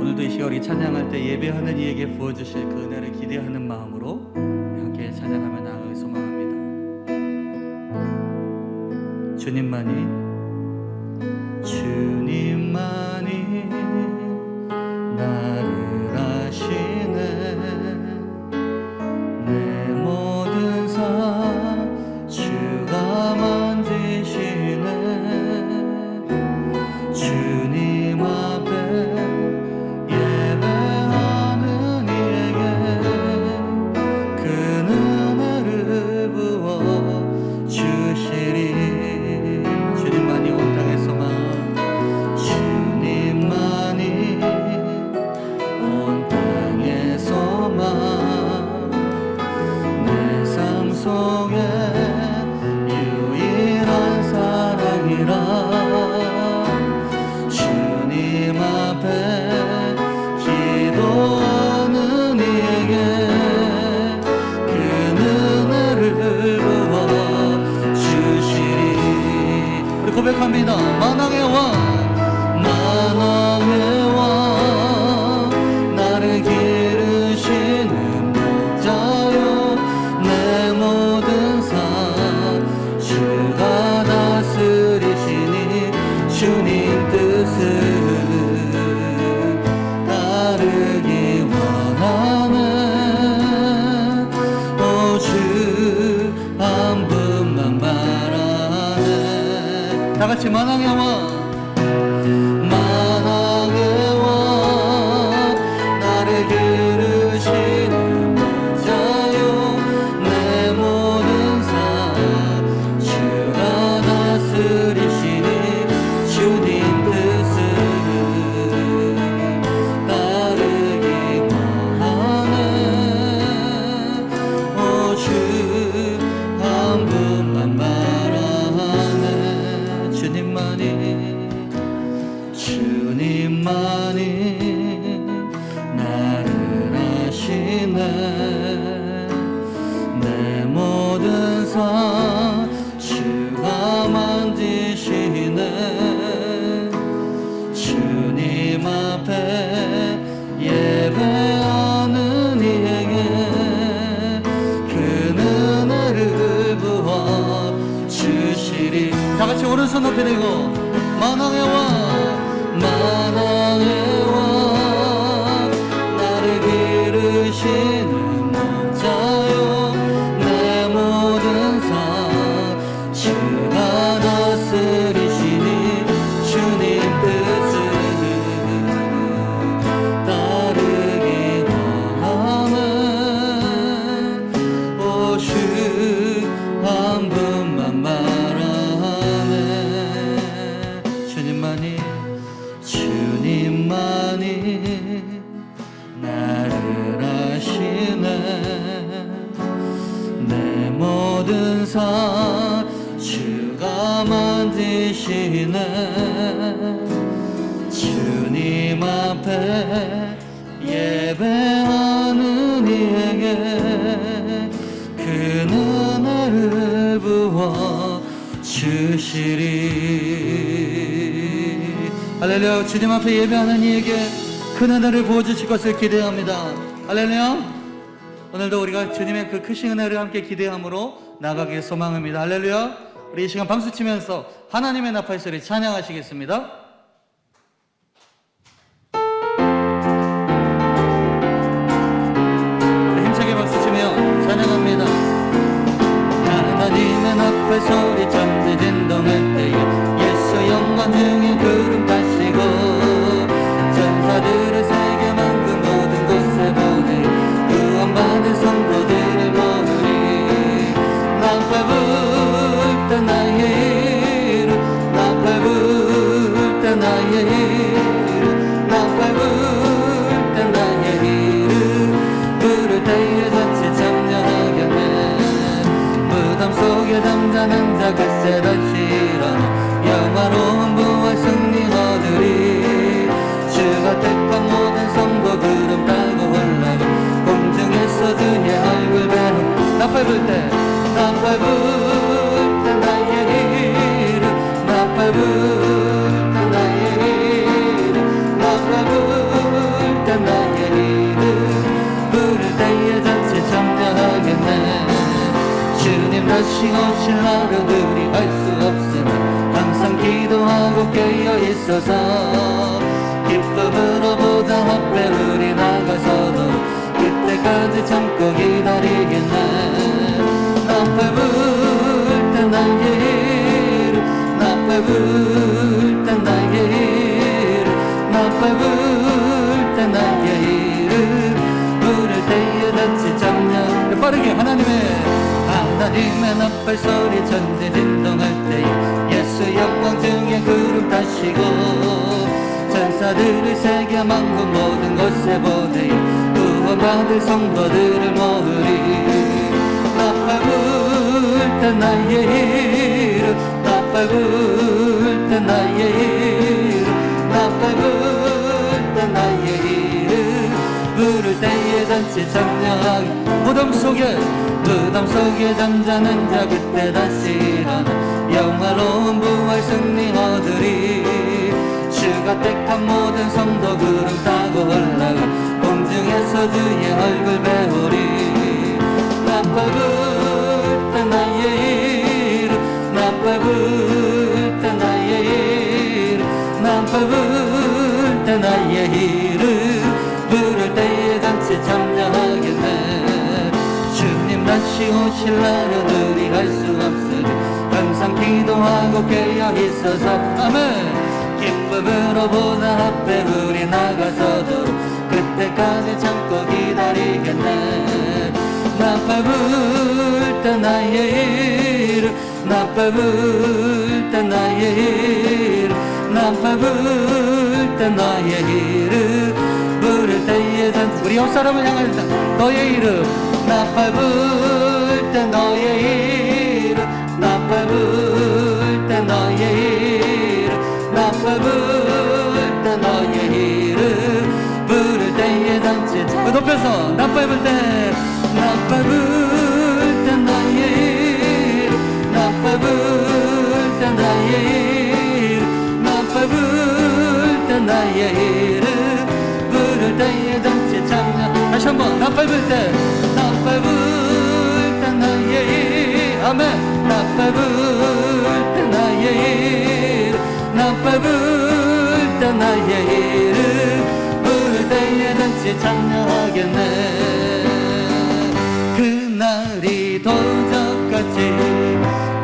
오늘도 이 시간 우리 찬양할 때 예배하는 이에게 부어주실 그 은혜를 기대하는 마음으로 함께 찬양하며 나아가기 소망합니다. 주님만이 나를 아시네. 내 모든 삶 주가 만지시네. 주님 앞에 예배하는 이에게 그 은혜를 부어 주시리. 주님만이 온 땅에서만, 주님만이 온 땅에서만 내 삶 속에 유일한 사랑이라. 주님 앞에 기도하는 이에게 그 은혜를 부어 주시리. 우리 고백합니다. 만왕의 왕, 만왕의 왕, 나를 기르시는 목자요. 내 모든 삶 주가 다스리시니 주님 뜻을 따르기 원하네. 오주 한 분만 바라네. 다같이 만왕의 왕, 만왕의 왕, 나를 기르시는 목자요. 내 모든 삶 주가 다스리시니 주님 뜻을 따르기 원하네. 오주 한 분만 바라네. 주님만이 나를 아시네. 내 모든 삶 주가 만지시네. 주님 앞에 예배하는 이에게 그 은혜를 부어 주시리. 다같이 오른손 높이 들고 만왕의 왕, 만왕의 왕, 나를 기르시는 목자요. 내 모든 삶 주가 다스리시니 주님 뜻을 따르기 원하네. 오주 한 분만 바라네. 주님만이 나를 아시네. 내 모든 삶 주가 만지시네. 주님 앞에 예배하는 이에게 그 은혜를 부어 주시리. 할렐루야. 주님 앞에 예배하는 이에게 큰 은혜를 부어주실 것을 기대합니다. 할렐루야. 오늘도 우리가 주님의 그 크신 은혜를 함께 기대함으로 나가길 소망합니다. 할렐루야. 우리 이 시간 박수치면서 하나님의 나팔 소리 찬양하시겠습니다. 힘차게 박수치며 찬양합니다. 하나님의 나팔 소리 천지 진동할 때에 예수 영광 중에 구름 타시고 전사들을 세계 만국 모든 곳에 보내 구원받은 성도들을 모으리. 나팔 불 때 나의 이름, 나팔 불 때 나의 이름, 나팔 불 때 나의 이름, 부를 때에 같이 참여하겠네. 무덤 속에 잠자는 자 글쎄 다시 일어나 영화로운 부활 승리 얻으리. 주가 택한 모든 성도 구름 타고 올라가 공중에서 주의 얼굴 뵈는. 나팔 불 때, 나팔 불 때 나의 이름, 나팔 불 때 나의 이름, 나팔 불 오실 하루들이 알 수 없으나 항상 기도하고 깨어 있어서 기쁨으로 보좌 앞에 우리 나가서도 그때까지 참고 기다리겠네. 나팔 불 때 나의 이름, 나팔 불 때 나의 이름, 나팔 불 때 나의 이름, 부를 때에 같이 참여. 빠르게 하나님의 나팔 소리 전지 진동할 때에 예수 영광 중에 구름 타시고 천사들을 새겨 만군 모든 곳에 보내어 구원받을 성도들을 모으리. 나팔 불 때 나의 이름, 나팔 불 때 나의 이름, 나팔 불 때 나의 이름, 부를 때에 잔치 참여하기. 무덤 속에 잠자는 자 그때 다시 일어나 영화로운 부활 승리 얻으리. 주가 택한 모든 성도 구름 타고 올라가 공중에서 주의 얼굴 배우리. 나팔 불 때 나의 이름, 나팔 불 때 나의 이름, 나팔 불 때 나의 이름, 부를 때에 잔치 참여하겠네. 주님 다시 오실 날들이 알 수 없으니 항상 기도하고 깨어 있어서 아멘. 기쁨으로 보좌 앞에 우리 나가서도 그때까지 참고 기다리겠네. 나팔 불 때 나의 이름, 나팔 불 때 나의 이름, 나팔 불 때 나의 이름, 부를 때에 잔치. 우리 옆사람을 향하여 너의 이름. 나팔 불 때 너의 이름, 나팔 불 때 너의 이름, 나팔 불 때 너의 이름, 부를 때에 잔치. 높여서 나팔 불 때, 나팔 불 때 너의 이름, 나팔 불 때 나의 이름, 나팔 불 때 나의 이름, 부를 때에 잔치 참여. 다시 한번 나팔 불 때, 나팔 불 때 나의 이름, 아멘. 나팔 불 때 나의 이름, 나팔 불 때 나의 이름, 부를 때에 잔치 참여하겠네. 그날이 도적같이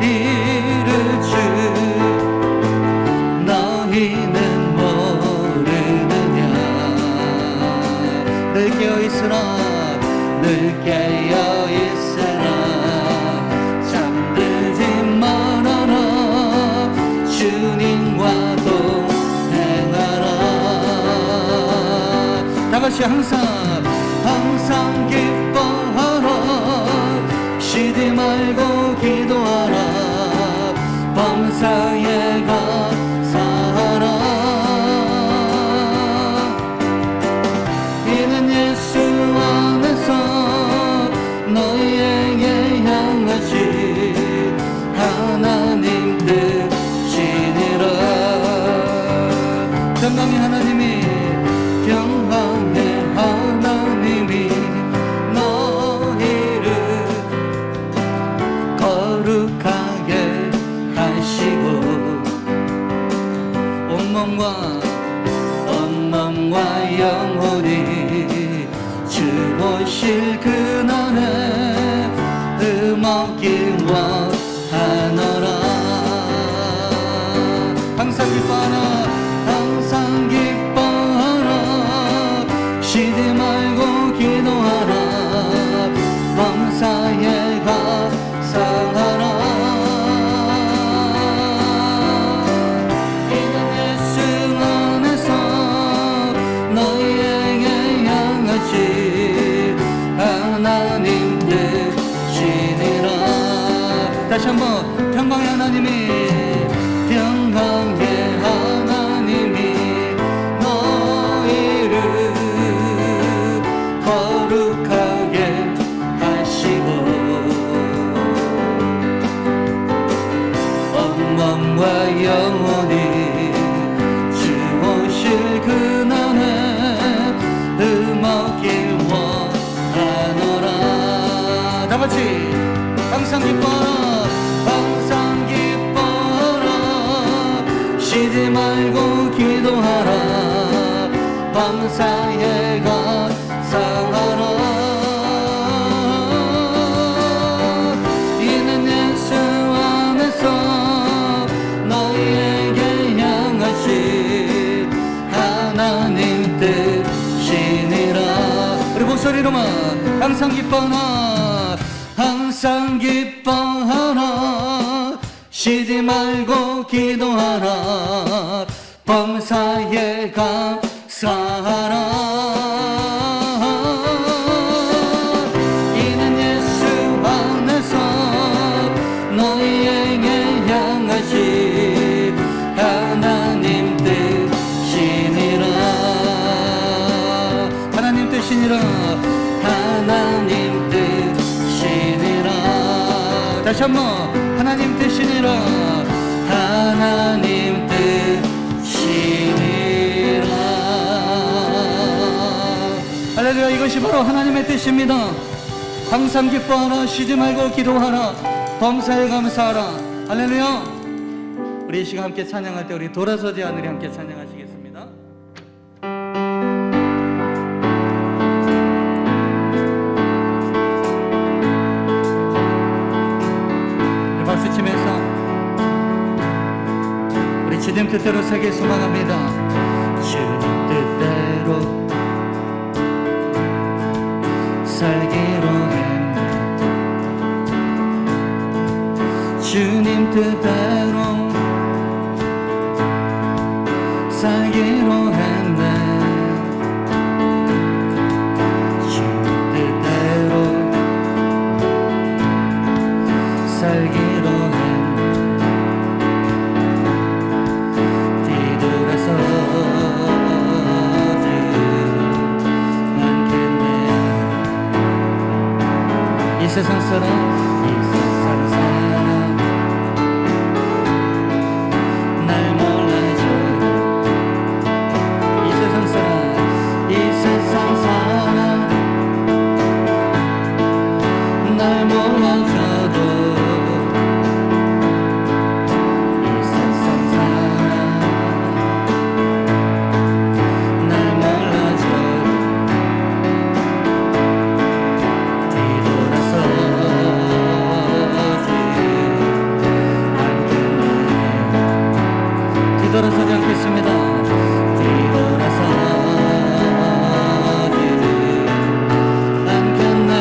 이르주 너희는 모르느냐. 늘 깨어있으라, 늘 깨어있으라, 잠들지 말아라, 주님과 동행하라. 다같이 항상 기뻐하라, 쉬지 말고 기도하라, 범사에 감사하라. 이는 예수 안에서 너희에게 향하신 하나님 뜻이니라. 평강의 하나님이 너희를 거룩하게 하시고 온몸과 영혼이 주 오실 그날에 음악기와 하노라. 항상 기뻐하라, 쉬지 말고 기도하라, 범사에 감사하라. 이는 예수 안에서 너희에게 향하신 하나님 뜻이니라. 다시 한번 평강의 하나님이 쉬지 말고 기도하라. 밤사이에 감사하라. 이는 예수 안에서 너희에게 향하신 하나님 뜻이니라. 우리 목소리로만 항상 기뻐하라. 항상 기뻐하라. 쉬지 말고 기도하라. 범사에 감사하라. 이는 예수 안에서 너희에게 향하신 하나님 뜻이니라. 하나님 뜻이니라. 하나님 뜻이니라. 다시 한번 하나님 뜻이니라. 하나님 뜻이니라. 할렐루야. 이것이 바로 하나님의 뜻입니다. 항상 기뻐하라. 쉬지 말고 기도하라. 범사에 감사하라. 할렐루야. 우리 이 시간 함께 찬양할 때 우리 돌아서지 않으리 함께 찬양하시겠습니다. 박수 치면서 우리 주님 뜻대로 살길 소망합니다. 주님 뜻대로 살기로 했네. 주님 뜻대로 살기로 했네. 주님 뜻대로 살기로 했네. 뒤돌아서지 않겠네. 이 세상 사람 날 몰라줘. 이 세상 사람 날 몰라줘도 이 세상 사람 날 몰라줘. 뒤돌아서지 않겠습니다. 뒤돌아서지 않겠네.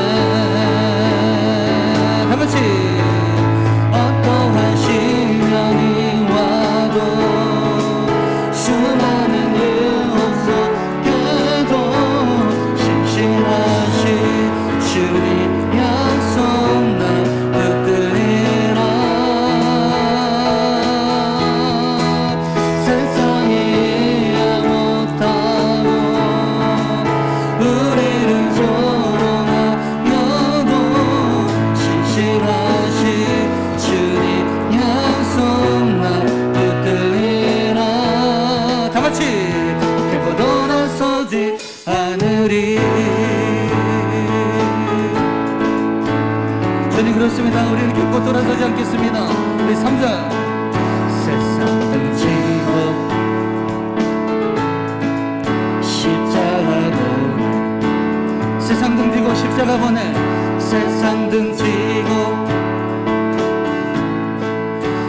다같이 어떠한 시련이 와도 수많은 유혹 속에도 신실하신 주님 약속 난 붙들리라. 세상이 이해 못하고 우리를 조롱하여도 신실하신 주님 약속 난 붙들리라. 다같이 결코 돌아서지 않으리. 주님 그렇습니다. 우리는 결코 돌아서지 않겠습니다. 우리 3절 세상 등 지고 십자가 보내. 세상 등 지고 십자가 보내. 세상 등 지고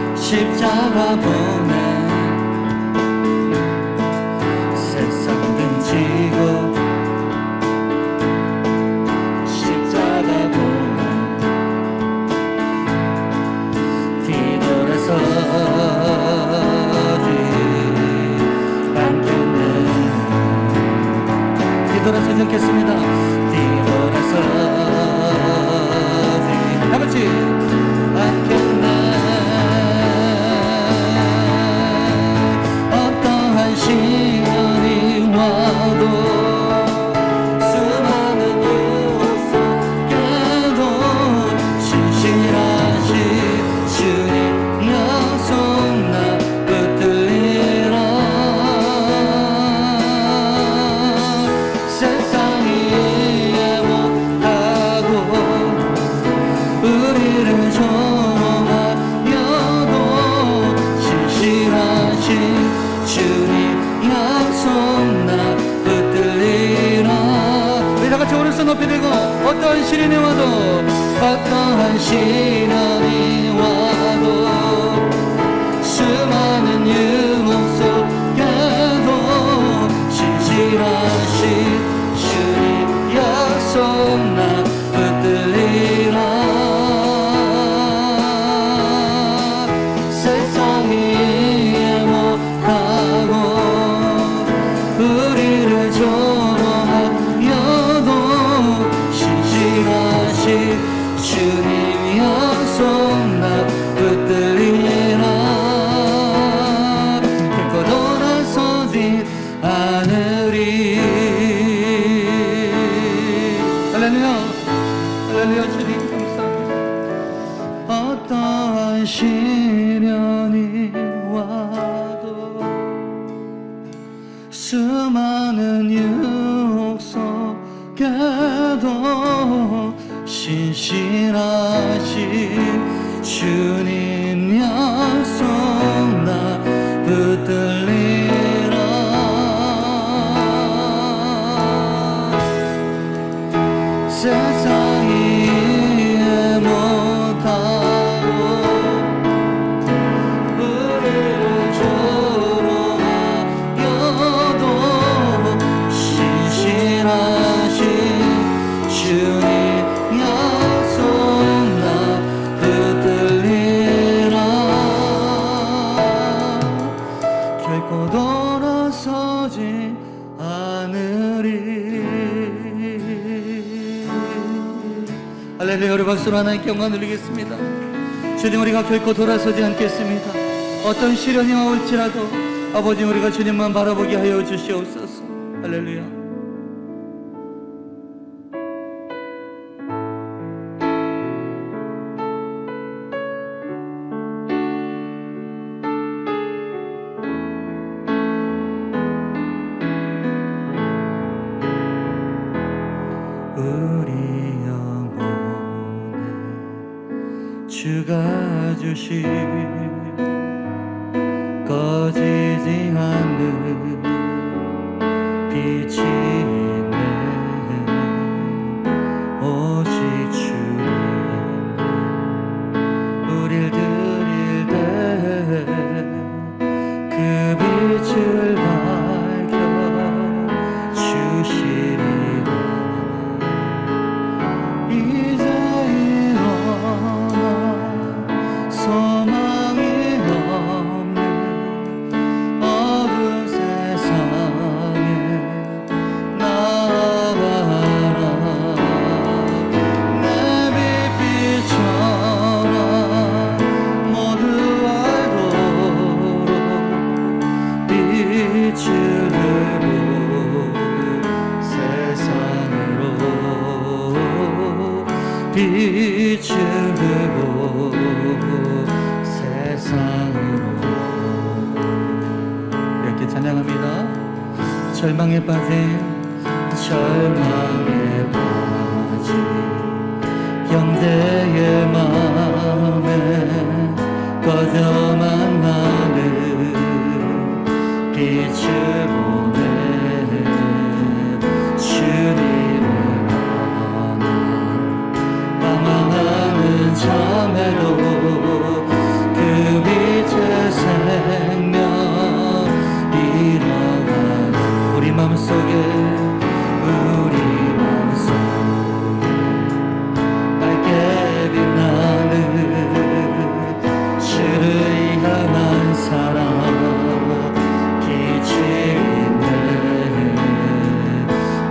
십자가 보내. 세상 등 지고 십자가 보내. 뒤돌아서지 않겠네. 뒤돌아서지 않겠습니다. 뒤돌아서지 다같이 않겠네. 어떠한 시련이 와도 수많은 유혹 속에도 신실하신 주님 약속 나 붙들리라. 세상이 시련이 와도 어떠한 시련이 와도 수많은 유혹 속에도 신실하신 주님 약속 나 붙들리라. 세상이 못하고 우리를 조롱하여도 신실하신 주님 약속 나 붙들리라. 결코 돌아서지 않으리. 할렐루야, 할렐루야. 주님 감사합니다. 어떠한 시련이 와도 수많은 유혹 속에도 신실하신 주님 약속 나 붙들리라. 세상이 이해 못하고 우리를 조롱하여도 신실하신 주님 약속 나 붙들리라. 결코 돌아서지 않으리. 할렐루야. 우리 박수로 하나님께 영광 드리겠습니다. 주님, 우리가 결코 돌아서지 않겠습니다. 어떤 시련이 올지라도 아버지, 우리가 주님만 바라보게 하여 주시옵소서. 할렐루야. 우리 영혼에 주가 주신 꺼지지 않는 빛이 있네. 오직 주님 우릴 드릴 때 그 빛을 밝혀 주시리라. 이제 일어나 소망이 없는 어두운 세상에 나아가라. 내 빛비춰라. 모두 알도록 빛을 들고 세상으로 빛을 들고 세상으로. 이렇게 찬양합니다. 절망에 빠진 형제의 마음에 꺼져만 나는 빛을 보내 주님을 방황하는 참에도 그 빛의 생명 일어나. 우리 마음속에 밝게 빛나는 주를 향한 사랑 빛이 있네.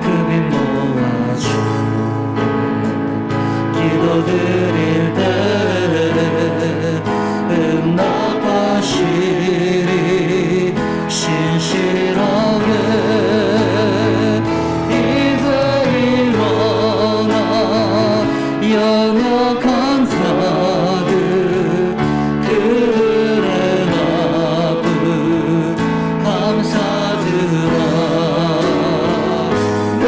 그 빛 모아주네. 기도드릴 때 응답하시리. 신실하게 이제 일어나 연약한 자들 그들의 아픔 감사드라. 내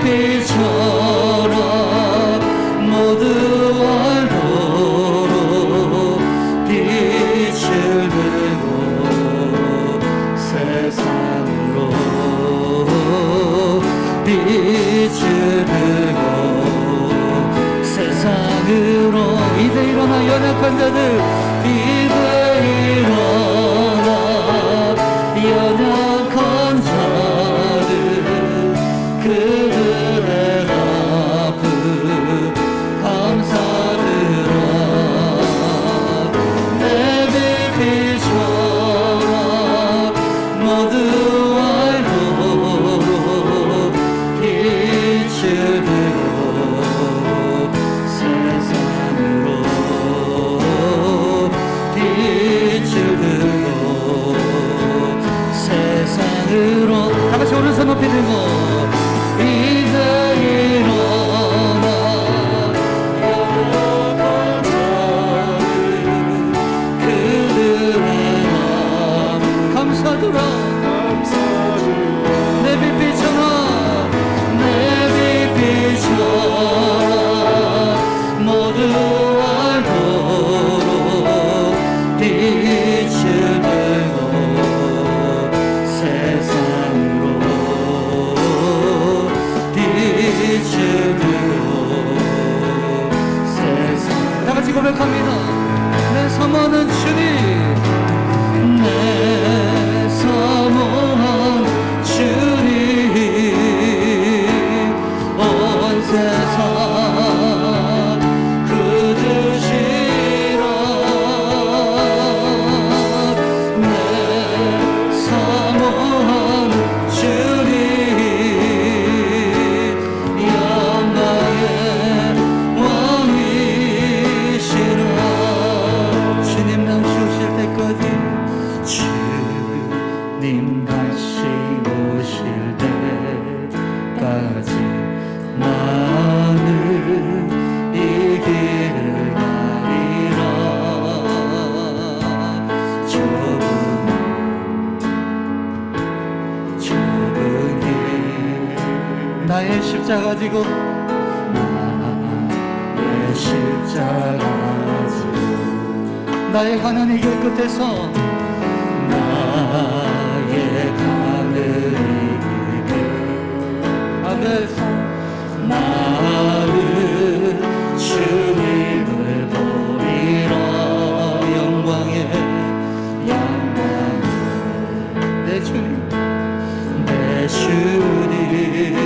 빛비춰라. 모두 알도록 빛을 들고 세상으로 빛을 들고 안으로 다 같이 오른손 높이 들고 이제 일어나 여러 자는 그들의 마음 감사주라 내 빛비춰라 내 빛비춰라 모두 알도록 빛을 들고 세상으로 빛을 들고 세상 다같이 고백합니다. 내 사모하는 주님 내 사모한 주님 온 세상 그 주시라 내 사모한 주님 영광의 왕이시라 주님 다시 오실 때까지 주님 다시 오실 때까지 나는 이 길을 가리라 좁은 길 나의 십자가 지고 나의 십자가 지고 나의 가는 이 길 끝에서 나의 가는 이 길 앞에서 나는 주님을 보리라 영광의 내 주님 내 주님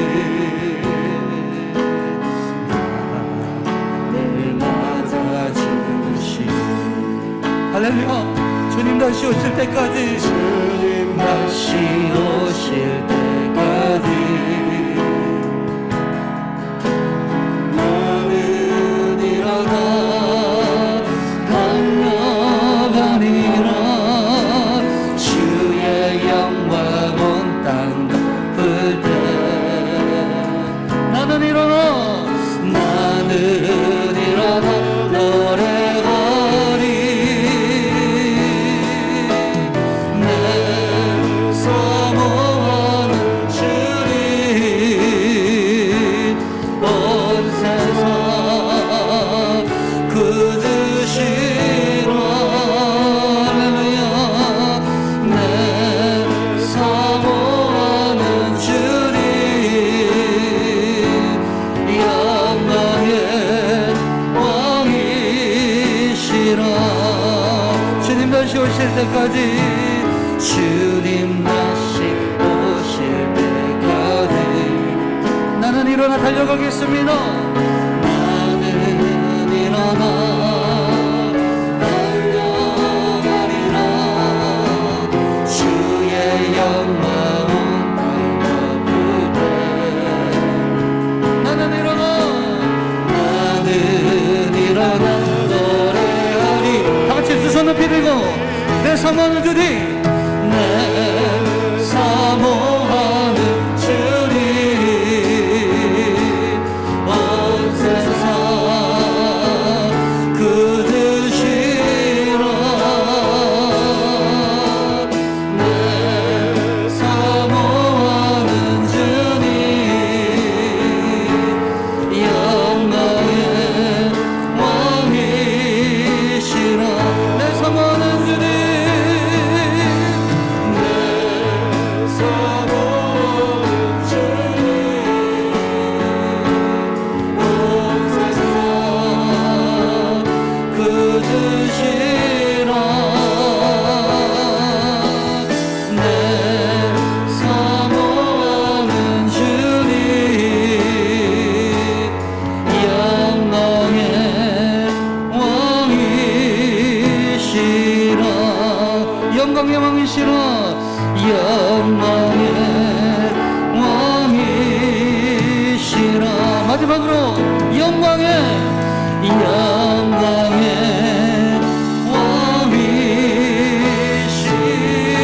나를 맞아주시 할렐루야 주님 다시 오실 때까지 주님 다시 오실 때까지 나는 일어나 달려가리라 주의 영광 온 땅 덮을 때 나는 일어나 노래하리 내 사모하는 주님 온 세상 그 주시라 할렐루야 내 사모하는 주님 영광의 왕이시라 주님 다시 오실 때까지 주님 다시 오실 때까지 나는 일어나 달려가겠습니다 나는 일어나 달려가리라 주의 영광 온 땅 덮을 때 나는 일어나 노래하리 다같이 두 손 높이 들고 내 사모하는 주님 내 사모하는 주님 온 세상 그 주시라 내 사모하는 주님 영광의 왕이시라 내 사모하는 주님 내 사모하는 주님 온 세상 그 주시라 내 사모하는 주님 영광의 왕이시라 영광의 왕이시라 영광의 왕이시라 마지막으로 영광의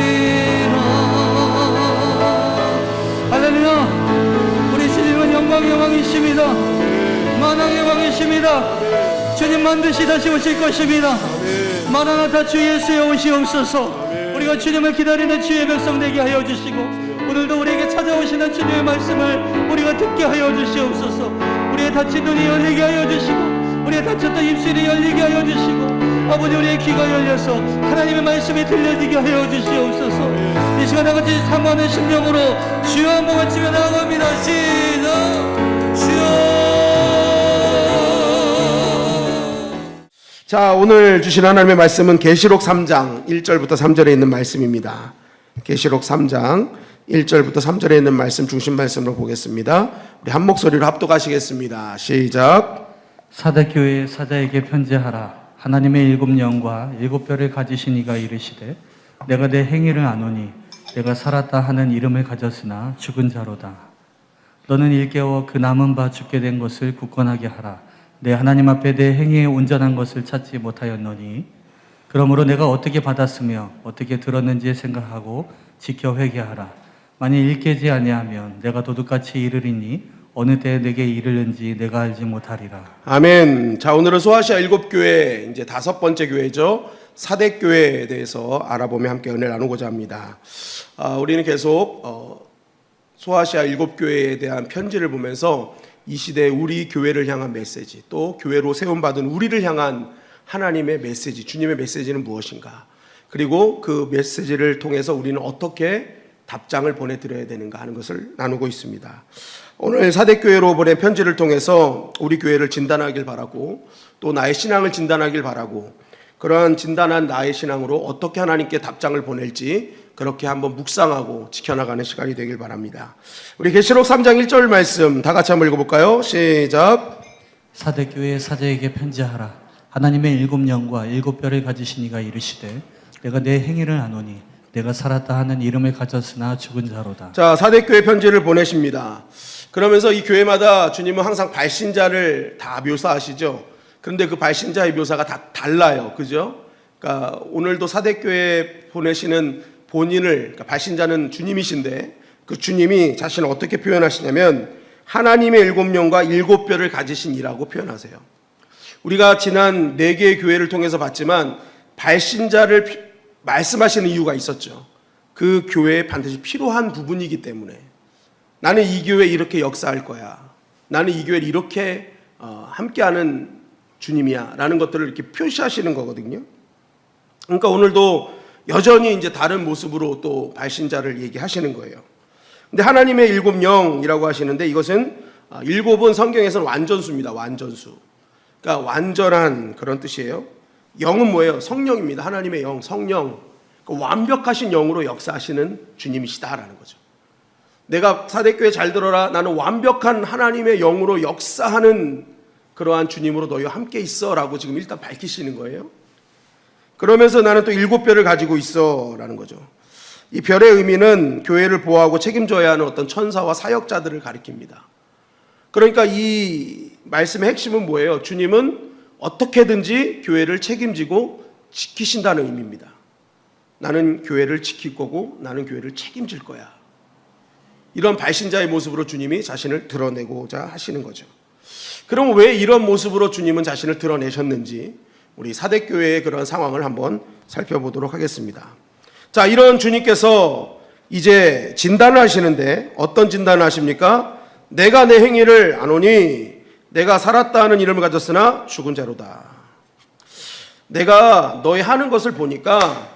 왕이시라 주님 반드시 다시 오실 것입니다. 마라나타 주 예수여 오시옵소서. 우리가 주님을 기다리는 주의 백성 되게 하여 주시고, 오늘도 우리에게 찾아오시는 주님의 말씀을 우리가 듣게 하여 주시옵소서. 우리의 닫힌 눈이 열리게 하여 주시고, 우리의 닫혔던 입술이 열리게 하여 주시고, 아버지 우리의 귀가 열려서 하나님의 말씀이 들려지게 하여 주시옵소서. 이 시간 아버지 사모하는 심령으로 주여 한번 외치며 나아갑니다. 시작. 주여. 자, 오늘 주신 하나님의 말씀은 계시록 3장 1절부터 3절에 있는 말씀입니다. 계시록 3장 1절부터 3절에 있는 말씀 중심 말씀으로 보겠습니다. 우리 한 목소리로 합독하시겠습니다. 시작. 사대 교회의 사자에게 편지하라. 하나님의 일곱 영과 일곱 뼈를 가지신 이가 이르시되, 내가 내 행위를 아노니 내가 살았다 하는 이름을 가졌으나 죽은 자로다. 너는 일깨워 그 남은 바 죽게 된 것을 굳건하게 하라. 내 하나님 앞에 내 행위에 온전한 것을 찾지 못하였노니, 그러므로 내가 어떻게 받았으며 어떻게 들었는지 생각하고 지켜 회개하라. 만일 일깨지 아니하면 내가 도둑같이 이르리니 어느 때에 내게 이르는지 내가 알지 못하리라. 아멘. 자, 오늘은 소아시아 7교회 이제 5번째 교회죠. 사대 교회에 대해서 알아보며 함께 은혜를 나누고자 합니다. 우리는 계속 소아시아 7교회에 대한 편지를 보면서 이 시대에 우리 교회를 향한 메시지, 또 교회로 세움받은 우리를 향한 하나님의 메시지, 주님의 메시지는 무엇인가, 그리고 그 메시지를 통해서 우리는 어떻게 답장을 보내드려야 되는가 하는 것을 나누고 있습니다. 오늘 사대교회로 보낸 편지를 통해서 우리 교회를 진단하길 바라고, 또 나의 신앙을 진단하길 바라고, 그러한 진단한 나의 신앙으로 어떻게 하나님께 답장을 보낼지 그렇게 한번 묵상하고 지켜나가는 시간이 되길 바랍니다. 우리 계시록 3장 1절 말씀 다 같이 한번 읽어볼까요? 시작. 사대 교회의 사자에게 편지하라. 하나님의 일곱 영과 일곱 뼈를 가지신 이가 이르시되, 내가 내 행위를 아노니 내가 살았다 하는 이름을 가졌으나 죽은 자로다. 자, 사대교회 편지를 보내십니다. 그러면서 이 교회마다 주님은 항상 발신자를 다 묘사하시죠. 그런데 그 발신자의 묘사가 다 달라요. 그죠? 그러니까 오늘도 사대교회 보내시는 본인을, 그러니까 발신자는 주님이신데, 그 주님이 자신을 어떻게 표현하시냐면 하나님의 일곱 영과 일곱 뼈를 가지신 이라고 표현하세요. 우리가 지난 4개의 교회를 통해서 봤지만 발신자를 말씀하시는 이유가 있었죠. 그 교회에 반드시 필요한 부분이기 때문에, 나는 이 교회에 이렇게 역사할 거야, 나는 이 교회를 이렇게 함께하는 주님이야 라는 것들을 이렇게 표시하시는 거거든요. 그러니까 오늘도 여전히 이제 다른 모습으로 또 발신자를 얘기하시는 거예요. 근데 하나님의 일곱 영이라고 하시는데, 이것은 일곱은 성경에서는 완전수입니다. 완전수. 그러니까 완전한 그런 뜻이에요. 영은 뭐예요? 성령입니다. 하나님의 영, 성령. 그러니까 완벽하신 영으로 역사하시는 주님이시다라는 거죠. 내가 사대교회 잘 들어라. 나는 완벽한 하나님의 영으로 역사하는 그러한 주님으로 너희와 함께 있어라고 지금 일단 밝히시는 거예요. 그러면서 나는 또 일곱 뼈를 가지고 있어라는 거죠. 이 별의 의미는 교회를 보호하고 책임져야 하는 어떤 천사와 사역자들을 가리킵니다. 그러니까 이 말씀의 핵심은 뭐예요? 주님은 어떻게든지 교회를 책임지고 지키신다는 의미입니다. 나는 교회를 지킬 거고 나는 교회를 책임질 거야. 이런 발신자의 모습으로 주님이 자신을 드러내고자 하시는 거죠. 그럼 왜 이런 모습으로 주님은 자신을 드러내셨는지 우리 사대교회의 그런 상황을 한번 살펴보도록 하겠습니다. 자, 이런 주님께서 이제 진단을 하시는데 어떤 진단을 하십니까? 내가 내 행위를 아노니 내가 살았다 하는 이름을 가졌으나 죽은 자로다. 내가 너희 하는 것을 보니까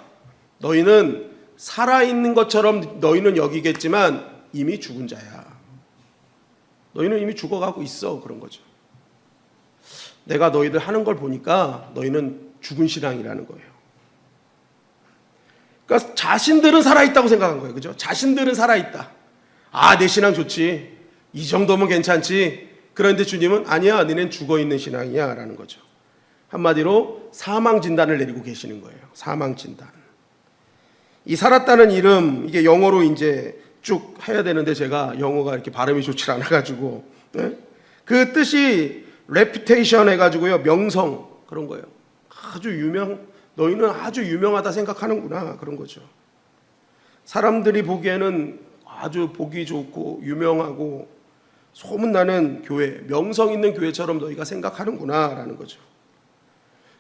너희는 살아있는 것처럼 너희는 여기겠지만 이미 죽은 자야. 너희는 이미 죽어가고 있어. 그런 거죠. 내가 너희들 하는 걸 보니까 너희는 죽은 신앙이라는 거예요. 그러니까 자신들은 살아있다고 생각한 거예요. 그죠? 자신들은 살아있다. 아, 내 신앙 좋지. 이 정도면 괜찮지. 그런데 주님은 아니야, 너넨 죽어있는 신앙이야 라는 거죠. 한마디로 사망 진단을 내리고 계시는 거예요. 사망 진단. 이 살았다는 이름, 이게 영어로 이제 쭉 해야 되는데 제가 영어가 이렇게 발음이 좋지 않아가지고, 네? 그 뜻이 레퓨테이션 해가지고요, 명성, 그런 거예요. 너희는 아주 유명하다 생각하는구나, 그런 거죠. 사람들이 보기에는 아주 보기 좋고 유명하고 소문나는 교회, 명성 있는 교회처럼 너희가 생각하는구나 라는 거죠.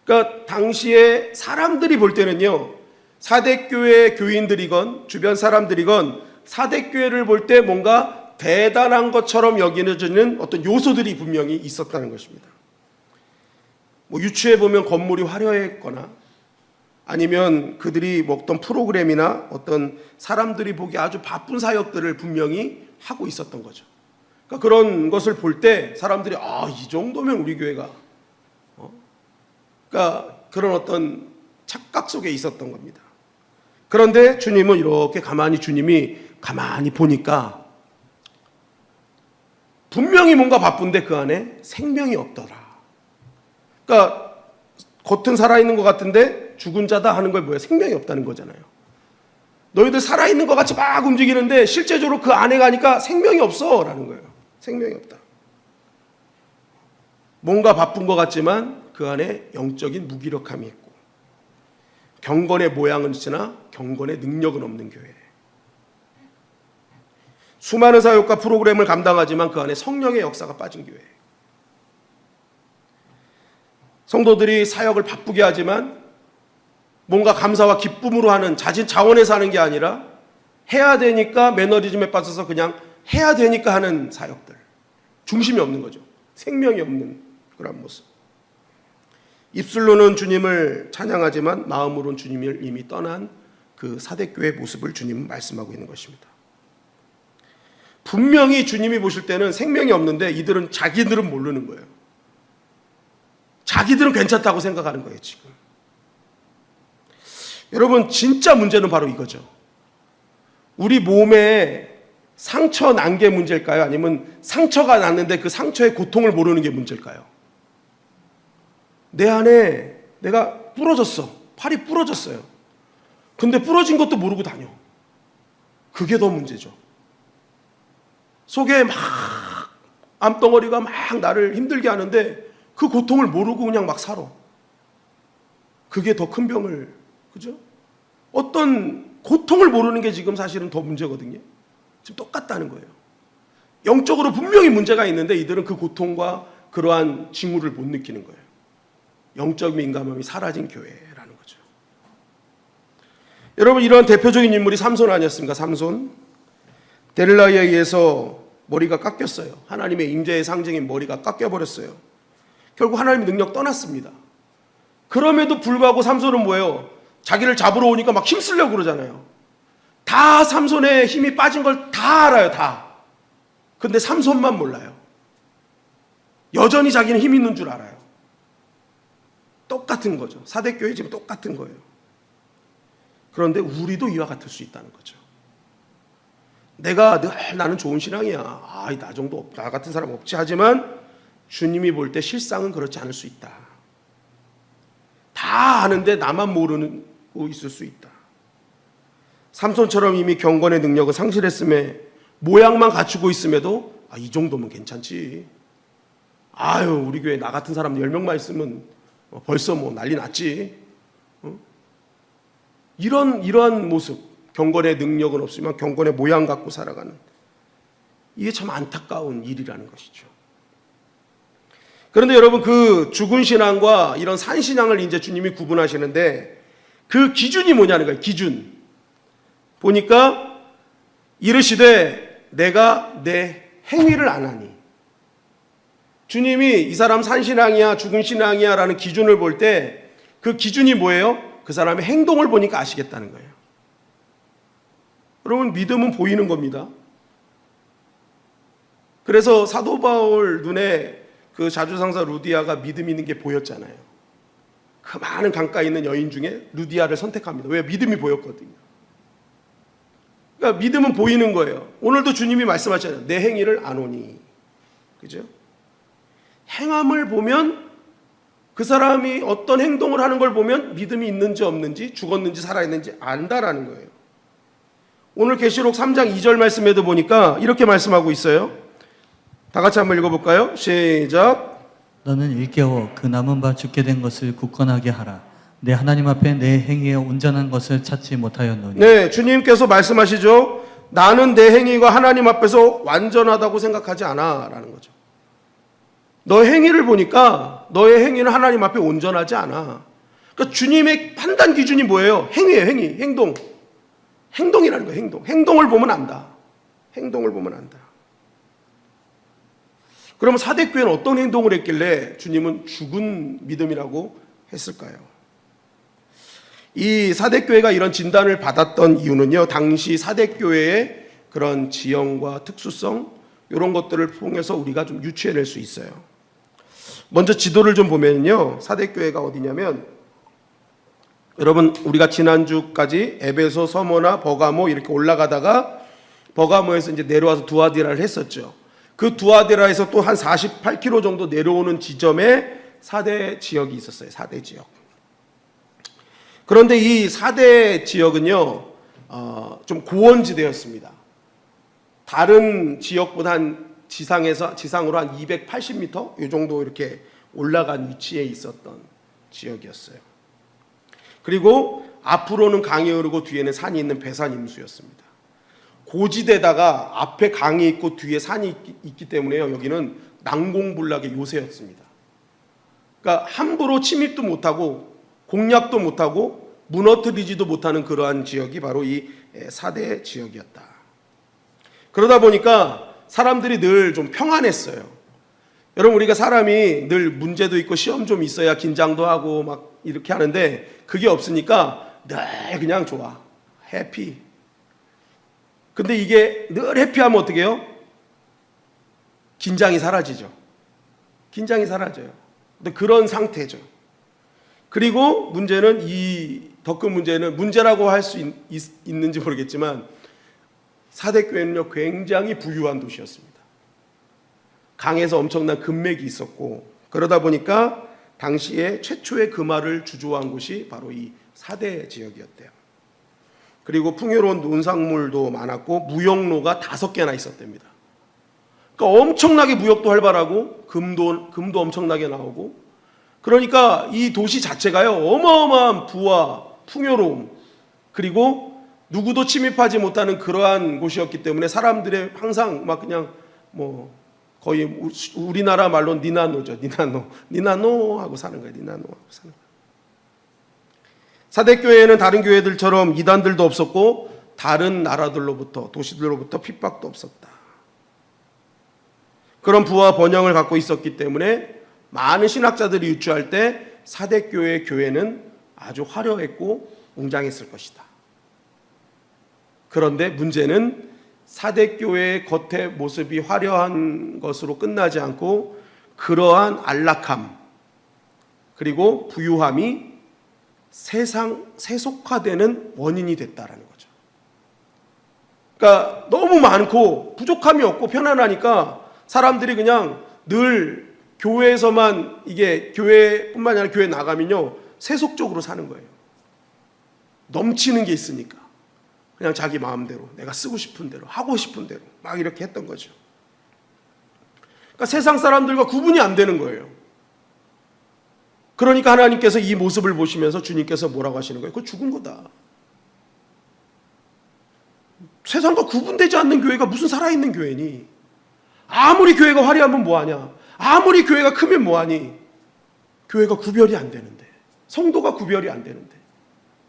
그러니까 당시에 사람들이 볼 때는요, 사대교회 교인들이건 주변 사람들이건 사대교회를 볼 때 뭔가 대단한 것처럼 여기는 어떤 요소들이 분명히 있었다는 것입니다. 뭐 유추해 보면 건물이 화려했거나 아니면 그들이 먹던 프로그램이나 어떤 사람들이 보기 아주 바쁜 사역들을 분명히 하고 있었던 거죠. 그러니까 그런 것을 볼 때 사람들이 이 정도면 우리 교회가 그러니까 그런 어떤 착각 속에 있었던 겁니다. 그런데 주님은 이렇게 주님이 가만히 보니까 분명히 뭔가 바쁜데 그 안에 생명이 없더라. 그러니까 겉은 살아있는 것 같은데 죽은 자다 하는 걸 뭐예요? 생명이 없다는 거잖아요. 너희들 살아있는 것 같이 막 움직이는데 실제적으로 그 안에 가니까 생명이 없어 라는 거예요. 생명이 없다. 뭔가 바쁜 것 같지만 그 안에 영적인 무기력함이 있고 경건의 모양은 있으나 경건의 능력은 없는 교회. 수많은 사역과 프로그램을 감당하지만 그 안에 성령의 역사가 빠진 교회. 성도들이 사역을 바쁘게 하지만 뭔가 감사와 기쁨으로 하는 자진 자원해서 하는 게 아니라 해야 되니까 매너리즘에 빠져서 그냥 해야 되니까 하는 사역들. 중심이 없는 거죠. 생명이 없는 그런 모습. 입술로는 주님을 찬양하지만 마음으로는 주님을 이미 떠난 그 사대교회의 모습을 주님은 말씀하고 있는 것입니다. 분명히 주님이 보실 때는 생명이 없는데 자기들은 모르는 거예요. 자기들은 괜찮다고 생각하는 거예요, 지금. 여러분, 진짜 문제는 바로 이거죠. 우리 몸에 상처 난 게 문제일까요? 아니면 상처가 났는데 그 상처의 고통을 모르는 게 문제일까요? 내 안에 내가 부러졌어. 팔이 부러졌어요. 근데 부러진 것도 모르고 다녀. 그게 더 문제죠. 속에 막 암덩어리가 막 나를 힘들게 하는데 그 고통을 모르고 그냥 막 살아. 그게 더 큰 병을, 그죠? 어떤 고통을 모르는 게 지금 사실은 더 문제거든요. 지금 똑같다는 거예요. 영적으로 분명히 문제가 있는데 이들은 그 고통과 그러한 징후를 못 느끼는 거예요. 영적 민감함이 사라진 교회라는 거죠. 여러분, 이러한 대표적인 인물이 삼손 아니었습니까? 삼손. 데릴라에 의해서 머리가 깎였어요. 하나님의 임재의 상징인 머리가 깎여버렸어요. 결국 하나님의 능력 떠났습니다. 그럼에도 불구하고 삼손은 뭐예요? 자기를 잡으러 오니까 막 힘쓰려고 그러잖아요. 다 삼손의 힘이 빠진 걸 다 알아요, 다. 근데 삼손만 몰라요. 여전히 자기는 힘 있는 줄 알아요. 똑같은 거죠. 사대교회 지금 똑같은 거예요. 그런데 우리도 이와 같을 수 있다는 거죠. 내가 늘 나는 좋은 신앙이야. 나 정도 나 같은 사람 없지. 하지만 주님이 볼 때 실상은 그렇지 않을 수 있다. 다 아는데 나만 모르고 있을 수 있다. 삼손처럼 이미 경건의 능력을 상실했음에 모양만 갖추고 있음에도 이 정도면 괜찮지. 우리 교회 나 같은 사람 10명만 있으면 벌써 뭐 난리 났지. 이러한 모습, 경건의 능력은 없지만 경건의 모양 갖고 살아가는, 이게 참 안타까운 일이라는 것이죠. 그런데 여러분, 그 죽은 신앙과 이런 산 신앙을 이제 주님이 구분하시는데 그 기준이 뭐냐는 거예요. 기준. 보니까 이르시되 내가 내 행위를 안 하니. 주님이 이 사람 산 신앙이야 죽은 신앙이야 라는 기준을 볼 때 그 기준이 뭐예요? 그 사람의 행동을 보니까 아시겠다는 거예요. 여러분, 믿음은 보이는 겁니다. 그래서 사도 바울 눈에 그 자주상사 루디아가 믿음 있는 게 보였잖아요. 그 많은 강가에 있는 여인 중에 루디아를 선택합니다. 왜? 믿음이 보였거든요. 그러니까 믿음은 보이는 거예요. 오늘도 주님이 말씀하셨잖아요. 내 행위를 안 오니. 그죠? 행함을 보면, 그 사람이 어떤 행동을 하는 걸 보면 믿음이 있는지 없는지, 죽었는지 살아있는지 안다라는 거예요. 오늘 계시록 3장 2절 말씀에도 보니까 이렇게 말씀하고 있어요. 다 같이 한번 읽어볼까요? 시작. 너는 일깨워 그 남은 바 죽게 된 것을 굳건하게 하라. 내 하나님 앞에 내 행위에 온전한 것을 찾지 못하였노니. 네, 주님께서 말씀하시죠. 나는 내 행위가 하나님 앞에서 완전하다고 생각하지 않아 라는 거죠. 너의 행위를 보니까 너의 행위는 하나님 앞에 온전하지 않아. 그러니까 주님의 판단 기준이 뭐예요? 행위예요, 행위, 행동. 행동이라는 거예요, 행동. 행동을 보면 안다. 행동을 보면 안다. 그러면 사대교회는 어떤 행동을 했길래 주님은 죽은 믿음이라고 했을까요? 이 사대교회가 이런 진단을 받았던 이유는요, 당시 사대교회의 그런 지형과 특수성, 이런 것들을 통해서 우리가 좀 유추해낼 수 있어요. 먼저 지도를 좀 보면요, 사대교회가 어디냐면, 여러분 우리가 지난주까지 에베소, 서머나 버가모 이렇게 올라가다가 버가모에서 이제 내려와서 두아디라를 했었죠. 그 두아디라에서 또 한 48km 정도 내려오는 지점에 4대 지역이 있었어요. 4대 지역. 그런데 이 4대 지역은요, 좀 고원지대였습니다. 다른 지역보다 한 지상으로 한 280m 이 정도 이렇게 올라간 위치에 있었던 지역이었어요. 그리고 앞으로는 강이 흐르고 뒤에는 산이 있는 배산 임수였습니다. 고지대다가 앞에 강이 있고 뒤에 산이 있기 때문에요, 여기는 난공불락의 요새였습니다. 그러니까 함부로 침입도 못하고 공략도 못하고 무너뜨리지도 못하는 그러한 지역이 바로 이 4대 지역이었다. 그러다 보니까 사람들이 늘 좀 평안했어요. 여러분 우리가 사람이 늘 문제도 있고 시험 좀 있어야 긴장도 하고 막 이렇게 하는데 그게 없으니까 늘 그냥 좋아. 해피. 근데 이게 늘 해피하면 어떻게 해요? 긴장이 사라지죠. 긴장이 사라져요. 근데 그런 상태죠. 그리고 문제는 더 큰 문제는 문제라고 할 수 있는지 모르겠지만 사대교회는요 굉장히 부유한 도시였습니다. 강에서 엄청난 금맥이 있었고 그러다 보니까 당시에 최초의 금화를 주조한 곳이 바로 이 4대 지역이었대요. 그리고 풍요로운 논산물도 많았고 무역로가 5개나 있었답니다. 그러니까 엄청나게 무역도 활발하고 금도 엄청나게 나오고 그러니까 이 도시 자체가요 어마어마한 부와 풍요로움 그리고 누구도 침입하지 못하는 그러한 곳이었기 때문에 사람들의 항상 막 그냥 뭐 거의 우리나라 말로 니나노죠. 니나노 하고 사는 거예요. 니나노 하고 사는 거예요. 사대교회에는 다른 교회들처럼 이단들도 없었고 다른 나라들로부터 도시들로부터 핍박도 없었다. 그런 부와 번영을 갖고 있었기 때문에 많은 신학자들이 유추할 때 사대교회의 교회는 아주 화려했고 웅장했을 것이다. 그런데 문제는 사대교회의 겉의 모습이 화려한 것으로 끝나지 않고 그러한 안락함 그리고 부유함이 세속화되는 원인이 됐다라는 거죠. 그러니까 너무 많고 부족함이 없고 편안하니까 사람들이 그냥 늘 교회에서만 이게 교회뿐만 아니라 교회 나가면요 세속적으로 사는 거예요. 넘치는 게 있으니까 그냥 자기 마음대로 내가 쓰고 싶은 대로 하고 싶은 대로 막 이렇게 했던 거죠. 그러니까 세상 사람들과 구분이 안 되는 거예요. 그러니까 하나님께서 이 모습을 보시면서 주님께서 뭐라고 하시는 거예요? 그거 죽은 거다. 세상과 구분되지 않는 교회가 무슨 살아있는 교회니? 아무리 교회가 화려하면 뭐하냐? 아무리 교회가 크면 뭐하니? 교회가 구별이 안 되는데 성도가 구별이 안 되는데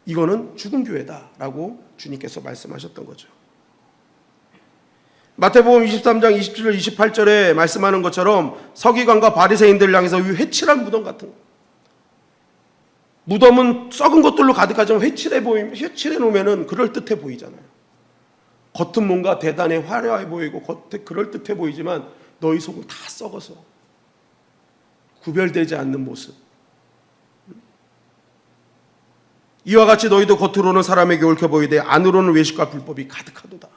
이거는 죽은 교회다라고 주님께서 말씀하셨던 거죠. 마태복음 23장 27절 28절에 말씀하는 것처럼 서기관과 바리새인들을 향해서 이 회칠한 무덤 같은 거. 무덤은 썩은 것들로 가득하지만 회칠해 놓으면 그럴듯해 보이잖아요. 겉은 뭔가 대단해 화려해 보이고 겉에 그럴듯해 보이지만 너희 속은 다 썩어서 구별되지 않는 모습. 이와 같이 너희도 겉으로는 사람에게 옳게 보이되 안으로는 외식과 불법이 가득하도다.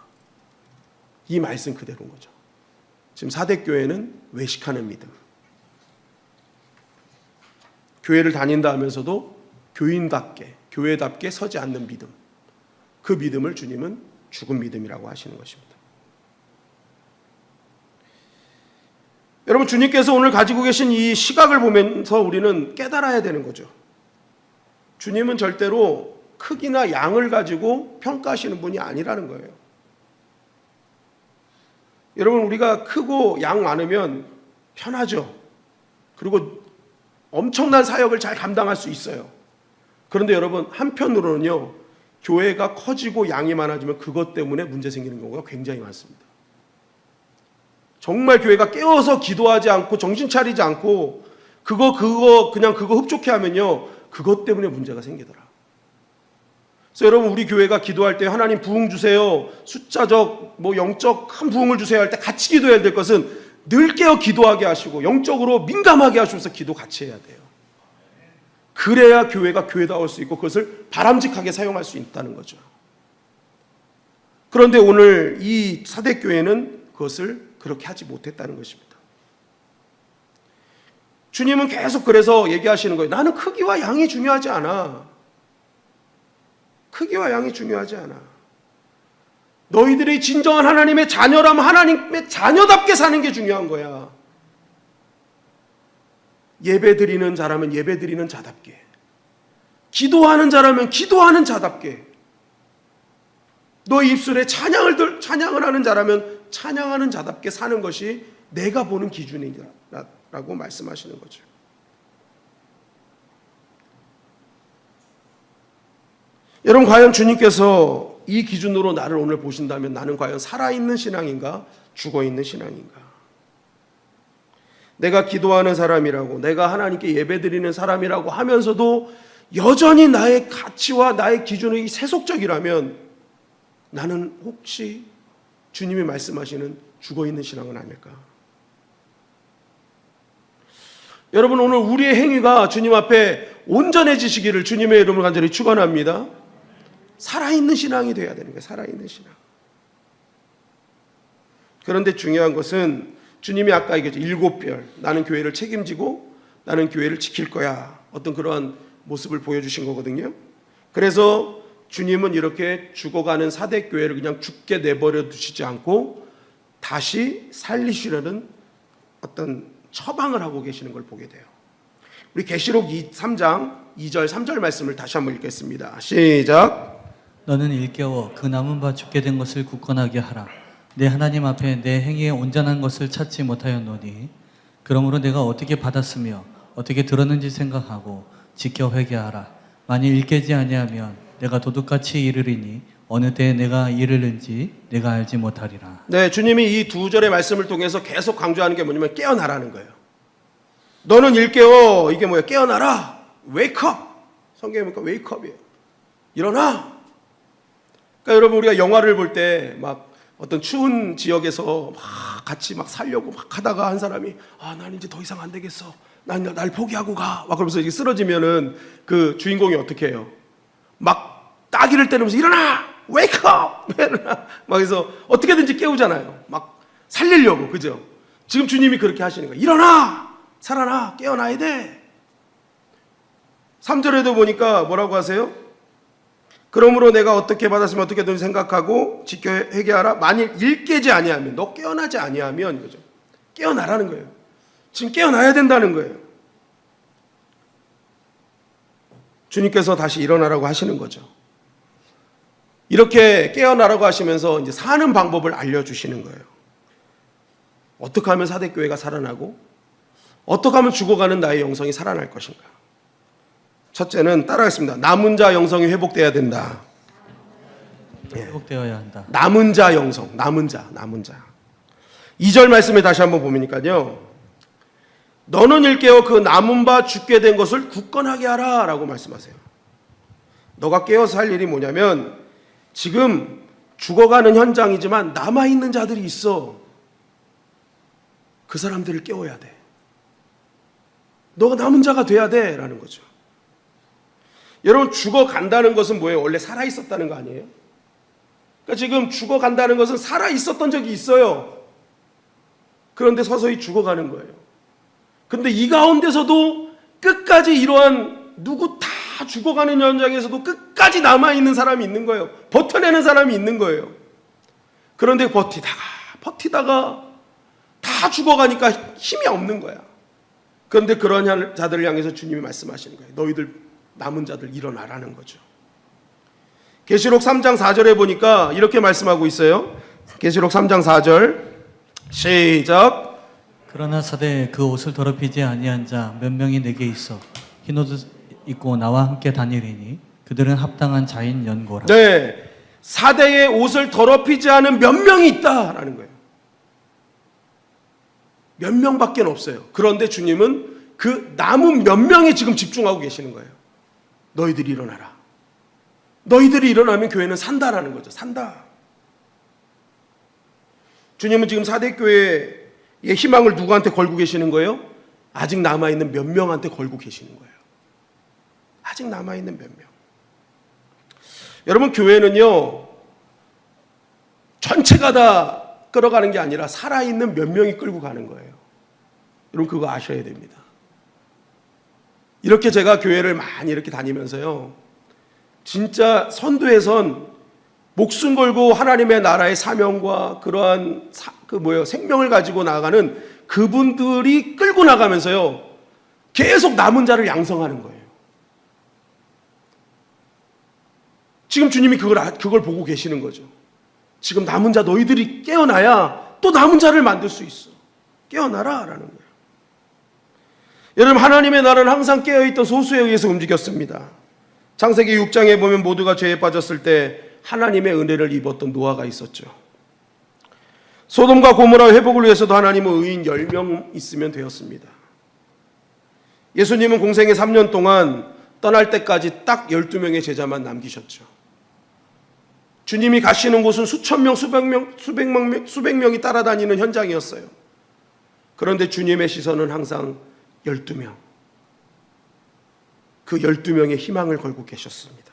이 말씀 그대로인 거죠. 지금 사대교회는 외식하는 믿음. 교회를 다닌다 하면서도 교회답게 서지 않는 믿음. 그 믿음을 주님은 죽은 믿음이라고 하시는 것입니다. 여러분 주님께서 오늘 가지고 계신 이 시각을 보면서 우리는 깨달아야 되는 거죠. 주님은 절대로 크기나 양을 가지고 평가하시는 분이 아니라는 거예요. 여러분 우리가 크고 양 많으면 편하죠. 그리고 엄청난 사역을 잘 감당할 수 있어요. 그런데 여러분, 한편으로는요, 교회가 커지고 양이 많아지면 그것 때문에 문제 생기는 경우가 굉장히 많습니다. 정말 교회가 깨어서 기도하지 않고 정신 차리지 않고 그냥 그거 흡족해 하면요, 그것 때문에 문제가 생기더라. 그래서 여러분, 우리 교회가 기도할 때 하나님 부흥 주세요, 숫자적 영적 큰 부흥을 주세요 할 때 같이 기도해야 될 것은 늘 깨어 기도하게 하시고 영적으로 민감하게 하시면서 기도 같이 해야 돼요. 그래야 교회가 교회다울 수 있고 그것을 바람직하게 사용할 수 있다는 거죠. 그런데 오늘 이 사대교회는 그것을 그렇게 하지 못했다는 것입니다. 주님은 계속 그래서 얘기하시는 거예요. 나는 크기와 양이 중요하지 않아. 크기와 양이 중요하지 않아. 너희들이 진정한 하나님의 자녀라면 하나님의 자녀답게 사는 게 중요한 거야. 예배 드리는 자라면 예배 드리는 자답게, 기도하는 자라면 기도하는 자답게, 너희 입술에 찬양을 하는 자라면 찬양하는 자답게 사는 것이 내가 보는 기준이라고 말씀하시는 거죠. 여러분, 과연 주님께서 이 기준으로 나를 오늘 보신다면 나는 과연 살아있는 신앙인가, 죽어있는 신앙인가? 내가 기도하는 사람이라고, 내가 하나님께 예배드리는 사람이라고 하면서도 여전히 나의 가치와 나의 기준이 세속적이라면 나는 혹시 주님이 말씀하시는 죽어있는 신앙은 아닐까? 여러분, 오늘 우리의 행위가 주님 앞에 온전해지시기를 주님의 이름으로 간절히 축원합니다. 살아있는 신앙이 되어야 되는 거예요. 살아있는 신앙. 그런데 중요한 것은 주님이 아까 얘기했죠. 7별. 나는 교회를 책임지고 나는 교회를 지킬 거야. 어떤 그러한 모습을 보여주신 거거든요. 그래서 주님은 이렇게 죽어가는 사대교회를 그냥 죽게 내버려 두시지 않고 다시 살리시려는 어떤 처방을 하고 계시는 걸 보게 돼요. 우리 계시록 3장 2절 3절 말씀을 다시 한번 읽겠습니다. 시작. 너는 일깨워 그 남은 바 죽게 된 것을 굳건하게 하라. 내 하나님 앞에 내 행위에 온전한 것을 찾지 못하였노니 그러므로 내가 어떻게 받았으며 어떻게 들었는지 생각하고 지켜 회개하라. 만일 일깨지 아니하면 내가 도둑같이 이르리니 어느 때에 내가 이르는지 내가 알지 못하리라. 네, 주님이 이 2절의 말씀을 통해서 계속 강조하는 게 뭐냐면 깨어나라는 거예요. 너는 일깨워. 이게 뭐예요? 깨어나라. Wake up. 성경에 보니까 wake up이에요. 일어나. 그러니까 여러분, 우리가 영화를 볼 때 막 어떤 추운 지역에서 막 같이 막 살려고 막 하다가 한 사람이 난 이제 더 이상 안 되겠어. 날 포기하고 가. 막 그러면서 이게 쓰러지면은 그 주인공이 어떻게 해요? 막 따귀를 때리면서 일어나! Wake up! 일어나! 막 해서 어떻게든지 깨우잖아요. 막 살리려고. 그죠? 지금 주님이 그렇게 하시는 거예요. 일어나! 살아나! 깨어나야 돼. 3절에도 보니까 뭐라고 하세요? 그러므로 내가 어떻게 받았으면 어떻게든 생각하고 지켜 회개하라. 만일 일깨지 아니하면, 너 깨어나지 아니하면, 그죠? 깨어나라는 거예요. 지금 깨어나야 된다는 거예요. 주님께서 다시 일어나라고 하시는 거죠. 이렇게 깨어나라고 하시면서 이제 사는 방법을 알려주시는 거예요. 어떻게 하면 사대교회가 살아나고 어떻게 하면 죽어가는 나의 영성이 살아날 것인가? 첫째는 따라하겠습니다. 남은 자 영성이 회복돼야 된다. 회복되어야 한다. 남은 자 영성, 남은 자. 2절 말씀에 다시 한번 보면요. 너는 일깨어 그 남은 바 죽게 된 것을 굳건하게 하라 라고 말씀하세요. 너가 깨어서 할 일이 뭐냐면 지금 죽어가는 현장이지만 남아있는 자들이 있어. 그 사람들을 깨워야 돼. 너가 남은 자가 돼야 돼 라는 거죠. 여러분, 죽어간다는 것은 뭐예요? 원래 살아있었다는 거 아니에요? 그러니까 지금 죽어간다는 것은 살아있었던 적이 있어요. 그런데 서서히 죽어가는 거예요. 근데 이 가운데서도 끝까지 이러한 누구 다 죽어가는 현장에서도 끝까지 남아있는 사람이 있는 거예요. 버텨내는 사람이 있는 거예요. 그런데 버티다가 다 죽어가니까 힘이 없는 거야. 그런데 그런 자들을 향해서 주님이 말씀하시는 거예요. 너희들 남은 자들 일어나라는 거죠. 계시록 3장 4절에 보니까 이렇게 말씀하고 있어요. 계시록 3장 4절 시작. 그러나 사대 그 옷을 더럽히지 아니한 자 몇 명이 내게 있어 흰 옷을 입고 나와 함께 다니리니 그들은 합당한 자인 연고라. 네, 사대의 옷을 더럽히지 않은 몇 명이 있다라는 거예요. 몇 명밖에 없어요. 그런데 주님은 그 남은 몇 명에 지금 집중하고 계시는 거예요. 너희들이 일어나라. 너희들이 일어나면 교회는 산다라는 거죠. 산다. 주님은 지금 사대교회의 희망을 누구한테 걸고 계시는 거예요? 아직 남아있는 몇 명한테 걸고 계시는 거예요. 아직 남아있는 몇 명. 여러분, 교회는요, 전체가 다 끌어가는 게 아니라 살아있는 몇 명이 끌고 가는 거예요. 여러분, 그거 아셔야 됩니다. 이렇게 제가 교회를 많이 이렇게 다니면서요, 진짜 선도에선 목숨 걸고 하나님의 나라의 사명과 그러한 생명을 가지고 나아가는 그분들이 끌고 나가면서요, 계속 남은 자를 양성하는 거예요. 지금 주님이 그걸 보고 계시는 거죠. 지금 남은 자 너희들이 깨어나야 또 남은 자를 만들 수 있어. 깨어나라 라는 거예요. 여러분, 하나님의 나라는 항상 깨어있던 소수에 의해서 움직였습니다. 창세기 6장에 보면 모두가 죄에 빠졌을 때 하나님의 은혜를 입었던 노아가 있었죠. 소돔과 고모라 회복을 위해서도 하나님은 의인 10명 있으면 되었습니다. 예수님은 공생의 3년 동안 떠날 때까지 딱 12명의 제자만 남기셨죠. 주님이 가시는 곳은 수천 명, 수백 명이 따라다니는 현장이었어요. 그런데 주님의 시선은 항상 12명. 그 12명의 희망을 걸고 계셨습니다.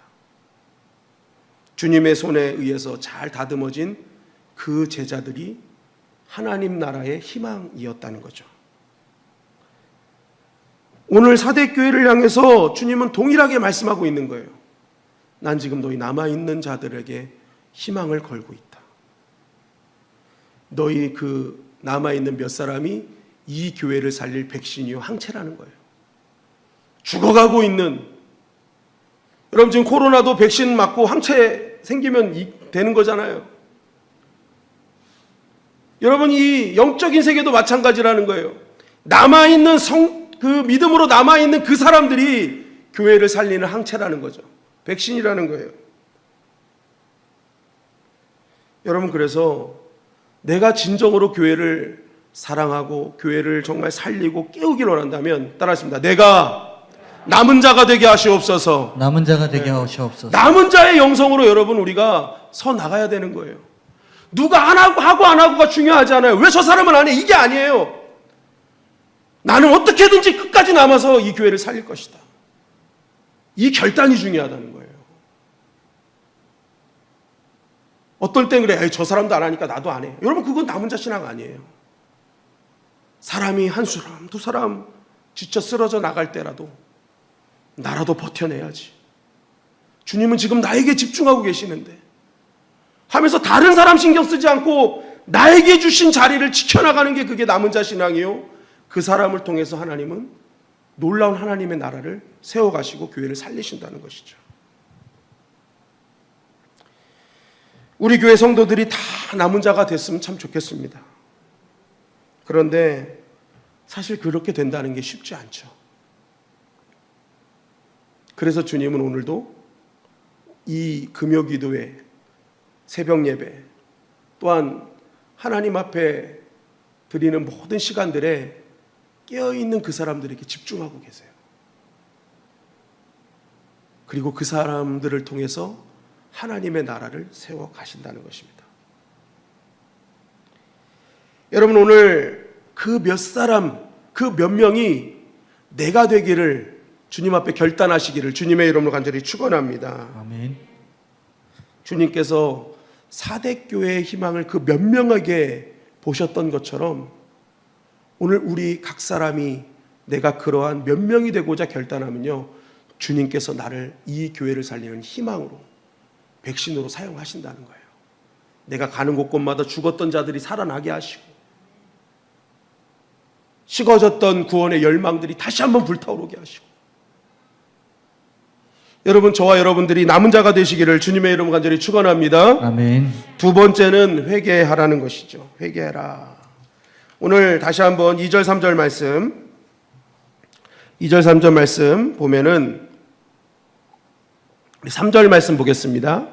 주님의 손에 의해서 잘 다듬어진 그 제자들이 하나님 나라의 희망이었다는 거죠. 오늘 사대교회를 향해서 주님은 동일하게 말씀하고 있는 거예요. 난 지금 너희 남아있는 자들에게 희망을 걸고 있다. 너희 그 남아있는 몇 사람이 이 교회를 살릴 백신이요 항체라는 거예요. 죽어가고 있는, 여러분 지금 코로나도 백신 맞고 항체 생기면 되는 거잖아요. 여러분, 이 영적인 세계도 마찬가지라는 거예요. 남아있는 그 믿음으로 남아있는 그 사람들이 교회를 살리는 항체라는 거죠. 백신이라는 거예요. 여러분, 그래서 내가 진정으로 교회를 사랑하고 교회를 정말 살리고 깨우길 원한다면 따라하십니다. 내가 남은 자가 되게 하시옵소서. 남은 자가 되게 하시옵소서. 남은 자의 영성으로 여러분 우리가 서 나가야 되는 거예요. 누가 안 하고 안 하고가 중요하지 않아요. 왜 저 사람은 안 해? 이게 아니에요. 나는 어떻게든지 끝까지 남아서 이 교회를 살릴 것이다. 이 결단이 중요하다는 거예요. 어떨 땐 그래, 저 사람도 안 하니까 나도 안 해. 여러분, 그건 남은 자 신앙 아니에요. 사람이 한 사람, 두 사람 지쳐 쓰러져 나갈 때라도 나라도 버텨내야지. 주님은 지금 나에게 집중하고 계시는데 하면서 다른 사람 신경 쓰지 않고 나에게 주신 자리를 지켜나가는 게 그게 남은 자 신앙이요. 그 사람을 통해서 하나님은 놀라운 하나님의 나라를 세워가시고 교회를 살리신다는 것이죠. 우리 교회 성도들이 다 남은 자가 됐으면 참 좋겠습니다. 그런데 사실 그렇게 된다는 게 쉽지 않죠. 그래서 주님은 오늘도 이 금요기도회, 새벽 예배, 또한 하나님 앞에 드리는 모든 시간들에 깨어있는 그 사람들에게 집중하고 계세요. 그리고 그 사람들을 통해서 하나님의 나라를 세워 가신다는 것입니다. 여러분, 오늘 그 몇 사람, 그 몇 명이 내가 되기를 주님 앞에 결단하시기를 주님의 이름으로 간절히 축원합니다. 아멘. 주님께서 사대교회의 희망을 그 몇 명에게 보셨던 것처럼 오늘 우리 각 사람이 내가 그러한 몇 명이 되고자 결단하면요, 주님께서 나를 이 교회를 살리는 희망으로, 백신으로 사용하신다는 거예요. 내가 가는 곳곳마다 죽었던 자들이 살아나게 하시고 식어졌던 구원의 열망들이 다시 한번 불타오르게 하시고, 여러분, 저와 여러분들이 남은 자가 되시기를 주님의 이름 간절히 축원합니다. 아멘. 두 번째는 회개하라는 것이죠. 회개해라. 오늘 다시 한번 2절 3절 말씀 2절 3절 말씀 보면은 3절 말씀 보겠습니다.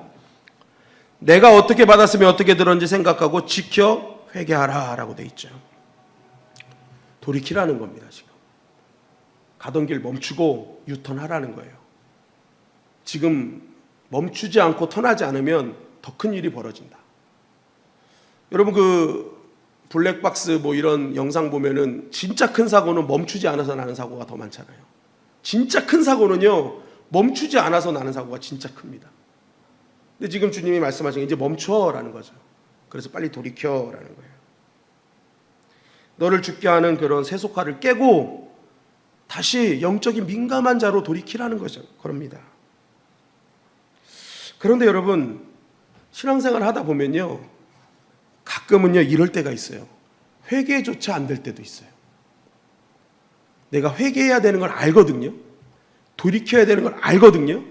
내가 어떻게 받았으면 어떻게 들었는지 생각하고 지켜 회개하라 라고 돼 있죠. 돌이키라는 겁니다. 지금 가던 길 멈추고 유턴하라는 거예요. 지금 멈추지 않고 턴하지 않으면 더 큰 일이 벌어진다. 여러분 그 블랙박스 뭐 이런 영상 보면은 진짜 큰 사고는 멈추지 않아서 나는 사고가 더 많잖아요. 진짜 큰 사고는요 멈추지 않아서 나는 사고가 진짜 큽니다. 근데 지금 주님이 말씀하신 게 이제 멈춰라는 거죠. 그래서 빨리 돌이켜라는 거예요. 너를 죽게 하는 그런 세속화를 깨고 다시 영적인 민감한 자로 돌이키라는 거죠. 그럽니다. 그런데 여러분 신앙생활 하다 보면요 가끔은요 이럴 때가 있어요. 회개조차 안 될 때도 있어요. 내가 회개해야 되는 걸 알거든요. 돌이켜야 되는 걸 알거든요.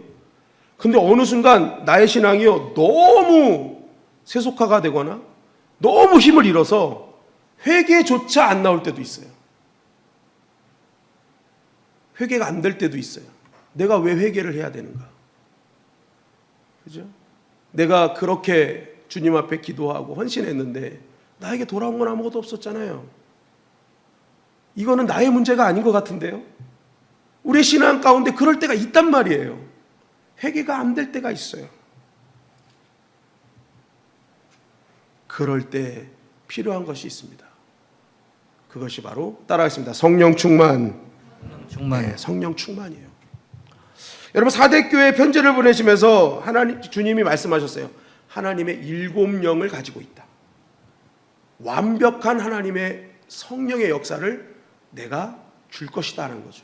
근데 어느 순간 나의 신앙이요 너무 세속화가 되거나 너무 힘을 잃어서 회개조차 안 나올 때도 있어요. 회개가 안 될 때도 있어요. 내가 왜 회개를 해야 되는가? 그죠? 내가 그렇게 주님 앞에 기도하고 헌신했는데 나에게 돌아온 건 아무것도 없었잖아요. 이거는 나의 문제가 아닌 것 같은데요. 우리의 신앙 가운데 그럴 때가 있단 말이에요. 회개가 안 될 때가 있어요. 그럴 때 필요한 것이 있습니다. 그것이 바로 따라하겠습니다. 성령 충만. 네, 성령 충만이에요. 여러분 사대교회 편지를 보내시면서 하나님 주님이 말씀하셨어요. 하나님의 7영을 가지고 있다. 완벽한 하나님의 성령의 역사를 내가 줄 것이다 하는 거죠.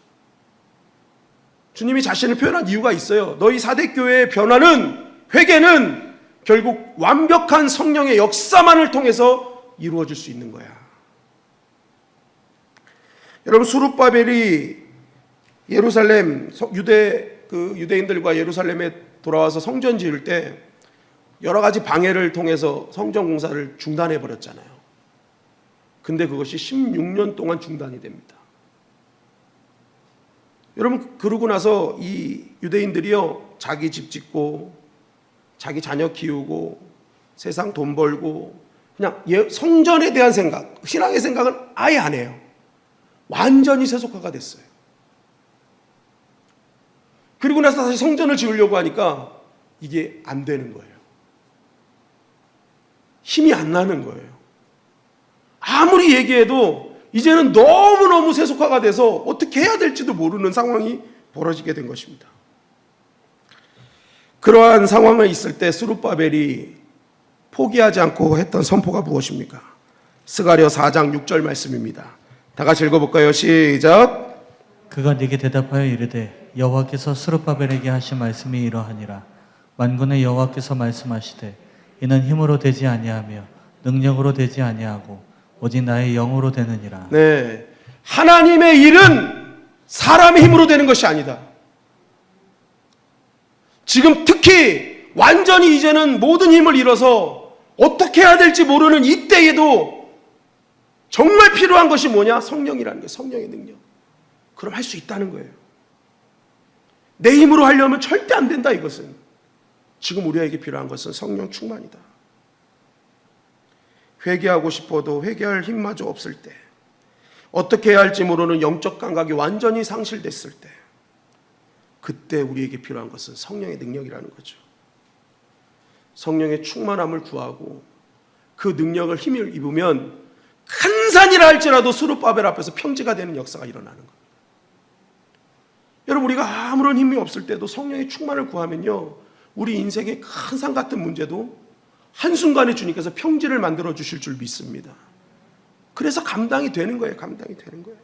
주님이 자신을 표현한 이유가 있어요. 너희 사대교회의 변화는 회개는 결국 완벽한 성령의 역사만을 통해서 이루어질 수 있는 거야. 여러분 수룹바벨이 예루살렘 유대인들과 예루살렘에 돌아와서 성전 지을 때 여러 가지 방해를 통해서 성전 공사를 중단해 버렸잖아요. 근데 그것이 16년 동안 중단이 됩니다. 여러분 그러고 나서 이 유대인들이요 자기 집 짓고 자기 자녀 키우고 세상 돈 벌고 그냥 성전에 대한 생각, 신앙의 생각은 아예 안 해요. 완전히 세속화가 됐어요. 그리고 나서 다시 성전을 지으려고 하니까 이게 안 되는 거예요. 힘이 안 나는 거예요. 아무리 얘기해도 이제는 너무너무 세속화가 돼서 어떻게 해야 될지도 모르는 상황이 벌어지게 된 것입니다. 그러한 상황에 있을 때 스룹바벨이 포기하지 않고 했던 선포가 무엇입니까? 스가랴 4장 6절 말씀입니다. 다 같이 읽어볼까요? 시작. 그가 네게 대답하여 이르되 여호와께서 스룹바벨에게 하신 말씀이 이러하니라. 만군의 여호와께서 말씀하시되 이는 힘으로 되지 아니하며 능력으로 되지 아니하고 오직 나의 영으로 되느니라. 네, 하나님의 일은 사람의 힘으로 되는 것이 아니다. 지금 특히 완전히 이제는 모든 힘을 잃어서 어떻게 해야 될지 모르는 이때에도 정말 필요한 것이 뭐냐? 성령이라는 거예요. 성령의 능력. 그럼 할 수 있다는 거예요. 내 힘으로 하려면 절대 안 된다 이것은. 지금 우리에게 필요한 것은 성령 충만이다. 회개하고 싶어도 회개할 힘마저 없을 때, 어떻게 해야 할지 모르는 영적 감각이 완전히 상실됐을 때, 그때 우리에게 필요한 것은 성령의 능력이라는 거죠. 성령의 충만함을 구하고 그 능력을 힘을 입으면 큰 산이라 할지라도 스룹바벨 앞에서 평지가 되는 역사가 일어나는 겁니다. 여러분 우리가 아무런 힘이 없을 때도 성령의 충만을 구하면요 우리 인생의 큰 산 같은 문제도 한순간에 주님께서 평지를 만들어 주실 줄 믿습니다. 그래서 감당이 되는 거예요. 감당이 되는 거예요.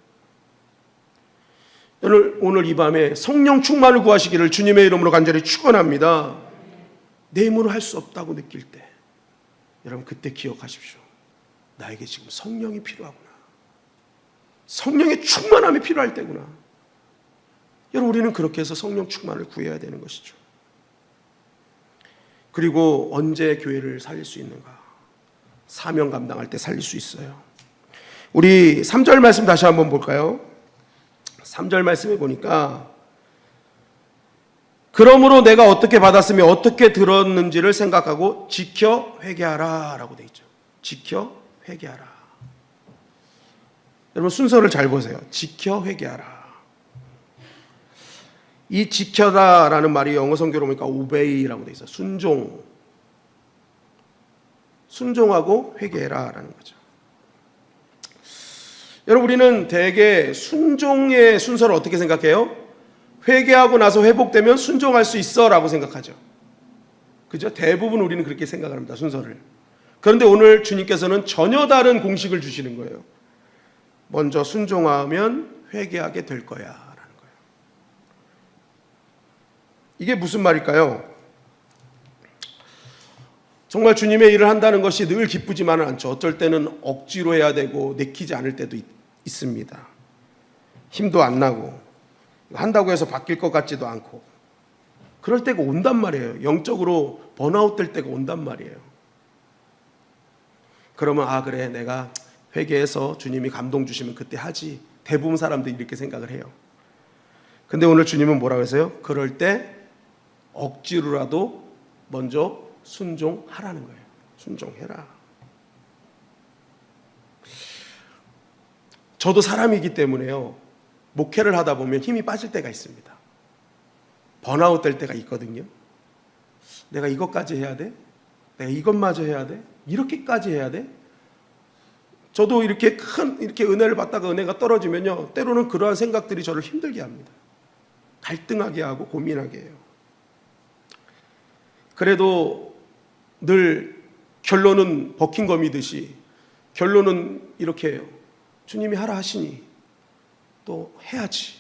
오늘 이 밤에 성령 충만을 구하시기를 주님의 이름으로 간절히 축원합니다. 내 힘으로 할 수 없다고 느낄 때 여러분 그때 기억하십시오. 나에게 지금 성령이 필요하구나. 성령의 충만함이 필요할 때구나. 여러분 우리는 그렇게 해서 성령 충만을 구해야 되는 것이죠. 그리고 언제 교회를 살릴 수 있는가? 사명 감당할 때 살릴 수 있어요. 우리 3절 말씀 다시 한번 볼까요? 3절 말씀에 보니까 그러므로 내가 어떻게 받았으며 어떻게 들었는지를 생각하고 지켜 회개하라 라고 되어 있죠. 지켜 회개하라. 여러분 순서를 잘 보세요. 지켜 회개하라. 이 지켜라라는 말이 영어 성경으로 보니까 obey라고 되어 있어요. 순종하고 회개해라라는 거죠. 여러분 우리는 대개 순종의 순서를 어떻게 생각해요? 회개하고 나서 회복되면 순종할 수 있어라고 생각하죠. 그죠? 대부분 우리는 그렇게 생각합니다. 순서를. 그런데 오늘 주님께서는 전혀 다른 공식을 주시는 거예요. 먼저 순종하면 회개하게 될 거야 라는 거예요. 이게 무슨 말일까요? 정말 주님의 일을 한다는 것이 늘 기쁘지만은 않죠. 어쩔 때는 억지로 해야 되고 내키지 않을 때도 있습니다. 힘도 안 나고 한다고 해서 바뀔 것 같지도 않고 그럴 때가 온단 말이에요. 영적으로 번아웃 될 때가 온단 말이에요. 그러면 그래 내가 회개해서 주님이 감동 주시면 그때 하지. 대부분 사람들이 이렇게 생각을 해요. 근데 오늘 주님은 뭐라고 했어요? 그럴 때 억지로라도 먼저 순종하라는 거예요. 순종해라. 저도 사람이기 때문에요. 목회를 하다 보면 힘이 빠질 때가 있습니다. 번아웃 될 때가 있거든요. 내가 이것까지 해야 돼? 내가 이것마저 해야 돼? 이렇게까지 해야 돼? 저도 이렇게 이렇게 은혜를 받다가 은혜가 떨어지면요. 때로는 그러한 생각들이 저를 힘들게 합니다. 갈등하게 하고 고민하게 해요. 그래도 늘 결론은 버킹검이듯이 결론은 이렇게 해요. 주님이 하라 하시니 또 해야지.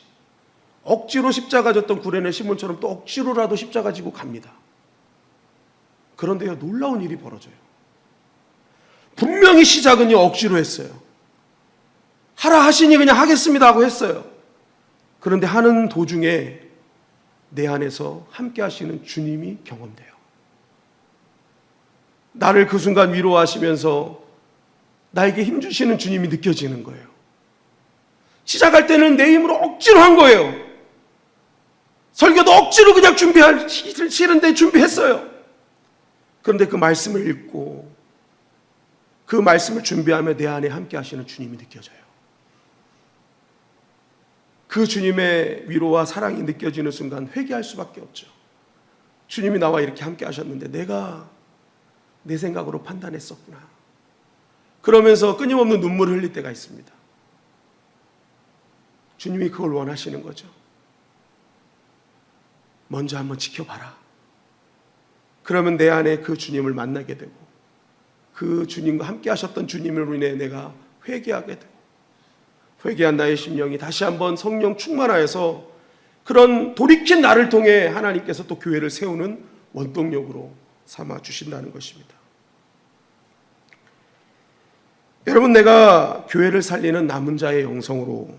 억지로 십자가 졌던 구레네 시몬처럼 또 억지로라도 십자가 지고 갑니다. 그런데요, 놀라운 일이 벌어져요. 분명히 시작은요, 억지로 했어요. 하라 하시니 그냥 하겠습니다 하고 했어요. 그런데 하는 도중에 내 안에서 함께 하시는 주님이 경험돼요. 나를 그 순간 위로하시면서 나에게 힘주시는 주님이 느껴지는 거예요. 시작할 때는 내 힘으로 억지로 한 거예요. 설교도 억지로 그냥 싫은데 준비했어요. 그런데 그 말씀을 읽고 그 말씀을 준비하며 내 안에 함께 하시는 주님이 느껴져요. 그 주님의 위로와 사랑이 느껴지는 순간 회개할 수밖에 없죠. 주님이 나와 이렇게 함께 하셨는데 내가 내 생각으로 판단했었구나. 그러면서 끊임없는 눈물을 흘릴 때가 있습니다. 주님이 그걸 원하시는 거죠. 먼저 한번 지켜봐라. 그러면 내 안에 그 주님을 만나게 되고 그 주님과 함께 하셨던 주님으로 인해 내가 회개하게 되고 회개한 나의 심령이 다시 한번 성령 충만하여서 그런 돌이킨 나를 통해 하나님께서 또 교회를 세우는 원동력으로 삼아 주신다는 것입니다. 여러분, 내가 교회를 살리는 남은 자의 영성으로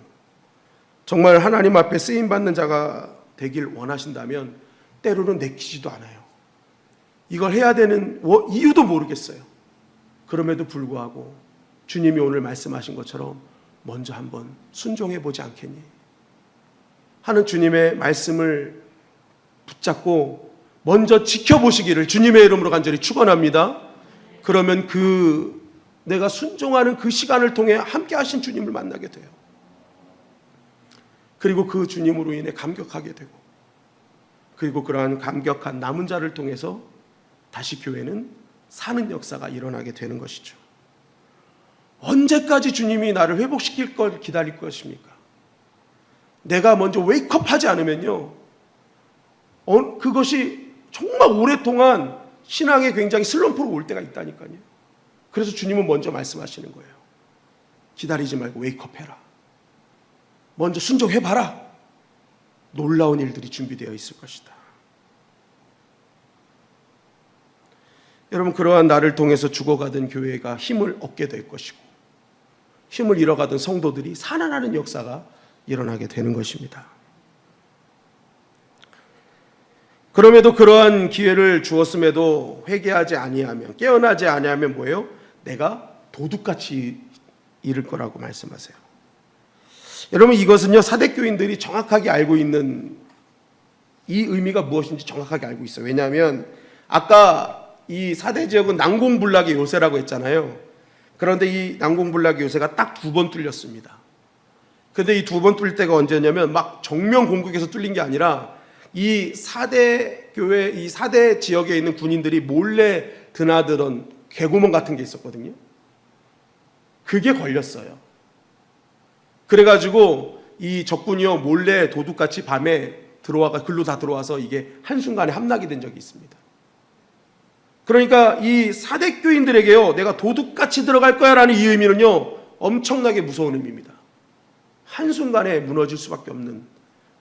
정말 하나님 앞에 쓰임받는 자가 되길 원하신다면 때로는 내키지도 않아요. 이걸 해야 되는 이유도 모르겠어요. 그럼에도 불구하고 주님이 오늘 말씀하신 것처럼 먼저 한번 순종해 보지 않겠니? 하는 주님의 말씀을 붙잡고 먼저 지켜보시기를 주님의 이름으로 간절히 축원합니다. 그러면 내가 순종하는 그 시간을 통해 함께 하신 주님을 만나게 돼요. 그리고 그 주님으로 인해 감격하게 되고 그리고 그러한 감격한 남은 자를 통해서 다시 교회는 사는 역사가 일어나게 되는 것이죠. 언제까지 주님이 나를 회복시킬 걸 기다릴 것입니까? 내가 먼저 웨이크업하지 않으면요, 그것이 정말 오랫동안 신앙에 굉장히 슬럼프로 올 때가 있다니까요. 그래서 주님은 먼저 말씀하시는 거예요. 기다리지 말고 웨이크업해라. 먼저 순종해봐라. 놀라운 일들이 준비되어 있을 것이다. 여러분, 그러한 나를 통해서 죽어가던 교회가 힘을 얻게 될 것이고 힘을 잃어가던 성도들이 살아나는 역사가 일어나게 되는 것입니다. 그럼에도 그러한 기회를 주었음에도 회개하지 아니하면 깨어나지 아니하면 뭐예요? 내가 도둑같이 이를 거라고 말씀하세요. 여러분, 이것은요, 사대교인들이 정확하게 알고 있는 이 의미가 무엇인지 정확하게 알고 있어요. 왜냐하면 아까 이 사대 지역은 난공불락의 요새라고 했잖아요. 그런데 이 난공불락의 요새가 딱 2번 뚫렸습니다. 근데 이 2번 뚫릴 때가 언제냐면 막 정면 공격에서 뚫린 게 아니라 이 사대 교회, 이 사대 지역에 있는 군인들이 몰래 드나드던 개구멍 같은 게 있었거든요. 그게 걸렸어요. 그래가지고 이 적군이요 몰래 도둑같이 밤에 들어와가 글로 다 들어와서 이게 한순간에 함락이 된 적이 있습니다. 그러니까 이 사대교인들에게요, 내가 도둑같이 들어갈 거야 라는 이 의미는요 엄청나게 무서운 의미입니다. 한순간에 무너질 수밖에 없는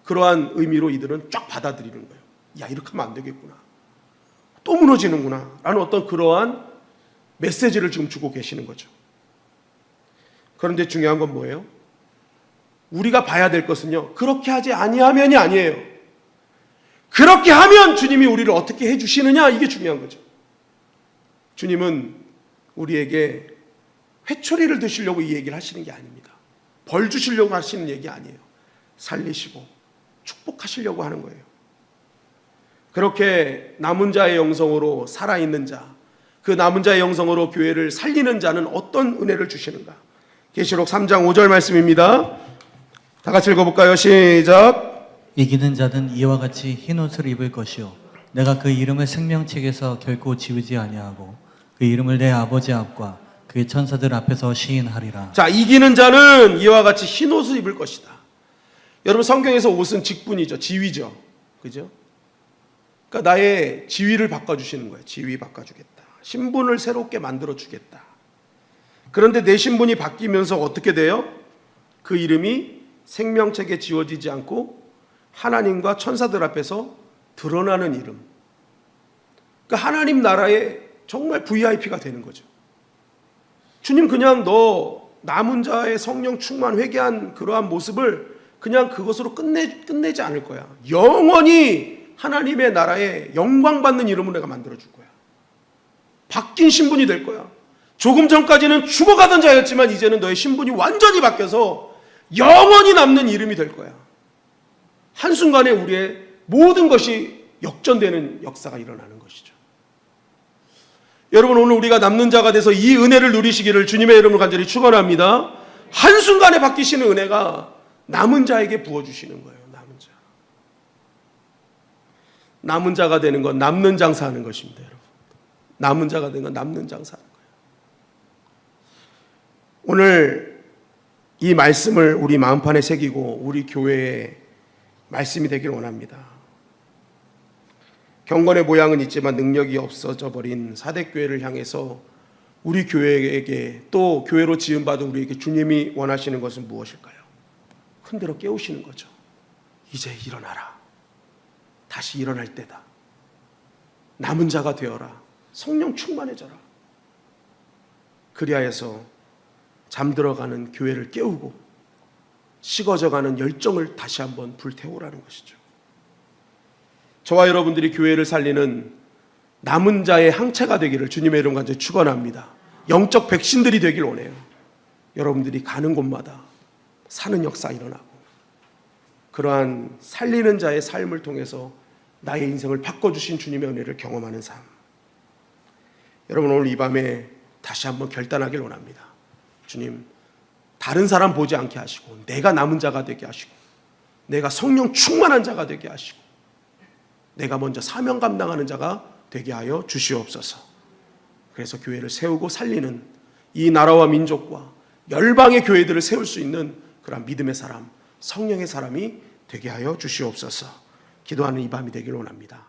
그러한 의미로 이들은 쫙 받아들이는 거예요. 야, 이렇게 하면 안 되겠구나, 또 무너지는구나 라는 어떤 그러한 메시지를 지금 주고 계시는 거죠. 그런데 중요한 건 뭐예요? 우리가 봐야 될 것은요, 그렇게 하지 아니하면이 아니에요. 그렇게 하면 주님이 우리를 어떻게 해주시느냐, 이게 중요한 거죠. 주님은 우리에게 회초리를 드시려고 이 얘기를 하시는 게 아닙니다. 벌 주시려고 하시는 얘기 아니에요. 살리시고 축복하시려고 하는 거예요. 그렇게 남은 자의 영성으로 살아있는 자, 그 남은 자의 영성으로 교회를 살리는 자는 어떤 은혜를 주시는가? 계시록 3장 5절 말씀입니다. 다 같이 읽어볼까요? 시작. 이기는 자는 이와 같이 흰 옷을 입을 것이요 내가 그 이름을 생명책에서 결코 지우지 아니하고 그 이름을 내 아버지 앞과 그의 천사들 앞에서 시인하리라. 자, 이기는 자는 이와 같이 흰 옷을 입을 것이다. 여러분, 성경에서 옷은 직분이죠. 지위죠. 그죠? 그러니까 나의 지위를 바꿔주시는 거예요. 지위 바꿔주겠다. 신분을 새롭게 만들어주겠다. 그런데 내 신분이 바뀌면서 어떻게 돼요? 그 이름이 생명책에 지워지지 않고 하나님과 천사들 앞에서 드러나는 이름. 그러니까 하나님 나라의 정말 VIP가 되는 거죠. 주님 그냥 너 남은 자의 성령 충만 회개한 그러한 모습을 그냥 그것으로 끝내지 않을 거야. 영원히 하나님의 나라에 영광 받는 이름으로 내가 만들어줄 거야. 바뀐 신분이 될 거야. 조금 전까지는 죽어가던 자였지만 이제는 너의 신분이 완전히 바뀌어서 영원히 남는 이름이 될 거야. 한순간에 우리의 모든 것이 역전되는 역사가 일어나는 것이죠. 여러분, 오늘 우리가 남는 자가 돼서 이 은혜를 누리시기를 주님의 이름으로 간절히 축원합니다. 한순간에 바뀌시는 은혜가 남은 자에게 부어주시는 거예요. 남은 자. 남은 자가 되는 건 남는 장사하는 것입니다. 여러분, 남은 자가 되는 건 남는 장사하는 거예요. 오늘 이 말씀을 우리 마음판에 새기고 우리 교회에 말씀이 되길 원합니다. 경건의 모양은 있지만 능력이 없어져 버린 사대교회를 향해서 우리 교회에게 또 교회로 지음받은 우리에게 주님이 원하시는 것은 무엇일까요? 흔들어 깨우시는 거죠. 이제 일어나라. 다시 일어날 때다. 남은 자가 되어라. 성령 충만해져라. 그리하여서 잠들어가는 교회를 깨우고 식어져가는 열정을 다시 한번 불태우라는 것이죠. 저와 여러분들이 교회를 살리는 남은 자의 항체가 되기를 주님의 이름 간절히 축원합니다. 영적 백신들이 되길 원해요. 여러분들이 가는 곳마다 사는 역사 일어나고 그러한 살리는 자의 삶을 통해서 나의 인생을 바꿔주신 주님의 은혜를 경험하는 삶. 여러분, 오늘 이 밤에 다시 한번 결단하길 원합니다. 주님, 다른 사람 보지 않게 하시고 내가 남은 자가 되게 하시고 내가 성령 충만한 자가 되게 하시고 내가 먼저 사명 감당하는 자가 되게 하여 주시옵소서. 그래서 교회를 세우고 살리는 이 나라와 민족과 열방의 교회들을 세울 수 있는 그런 믿음의 사람, 성령의 사람이 되게 하여 주시옵소서. 기도하는 이 밤이 되기를 원합니다.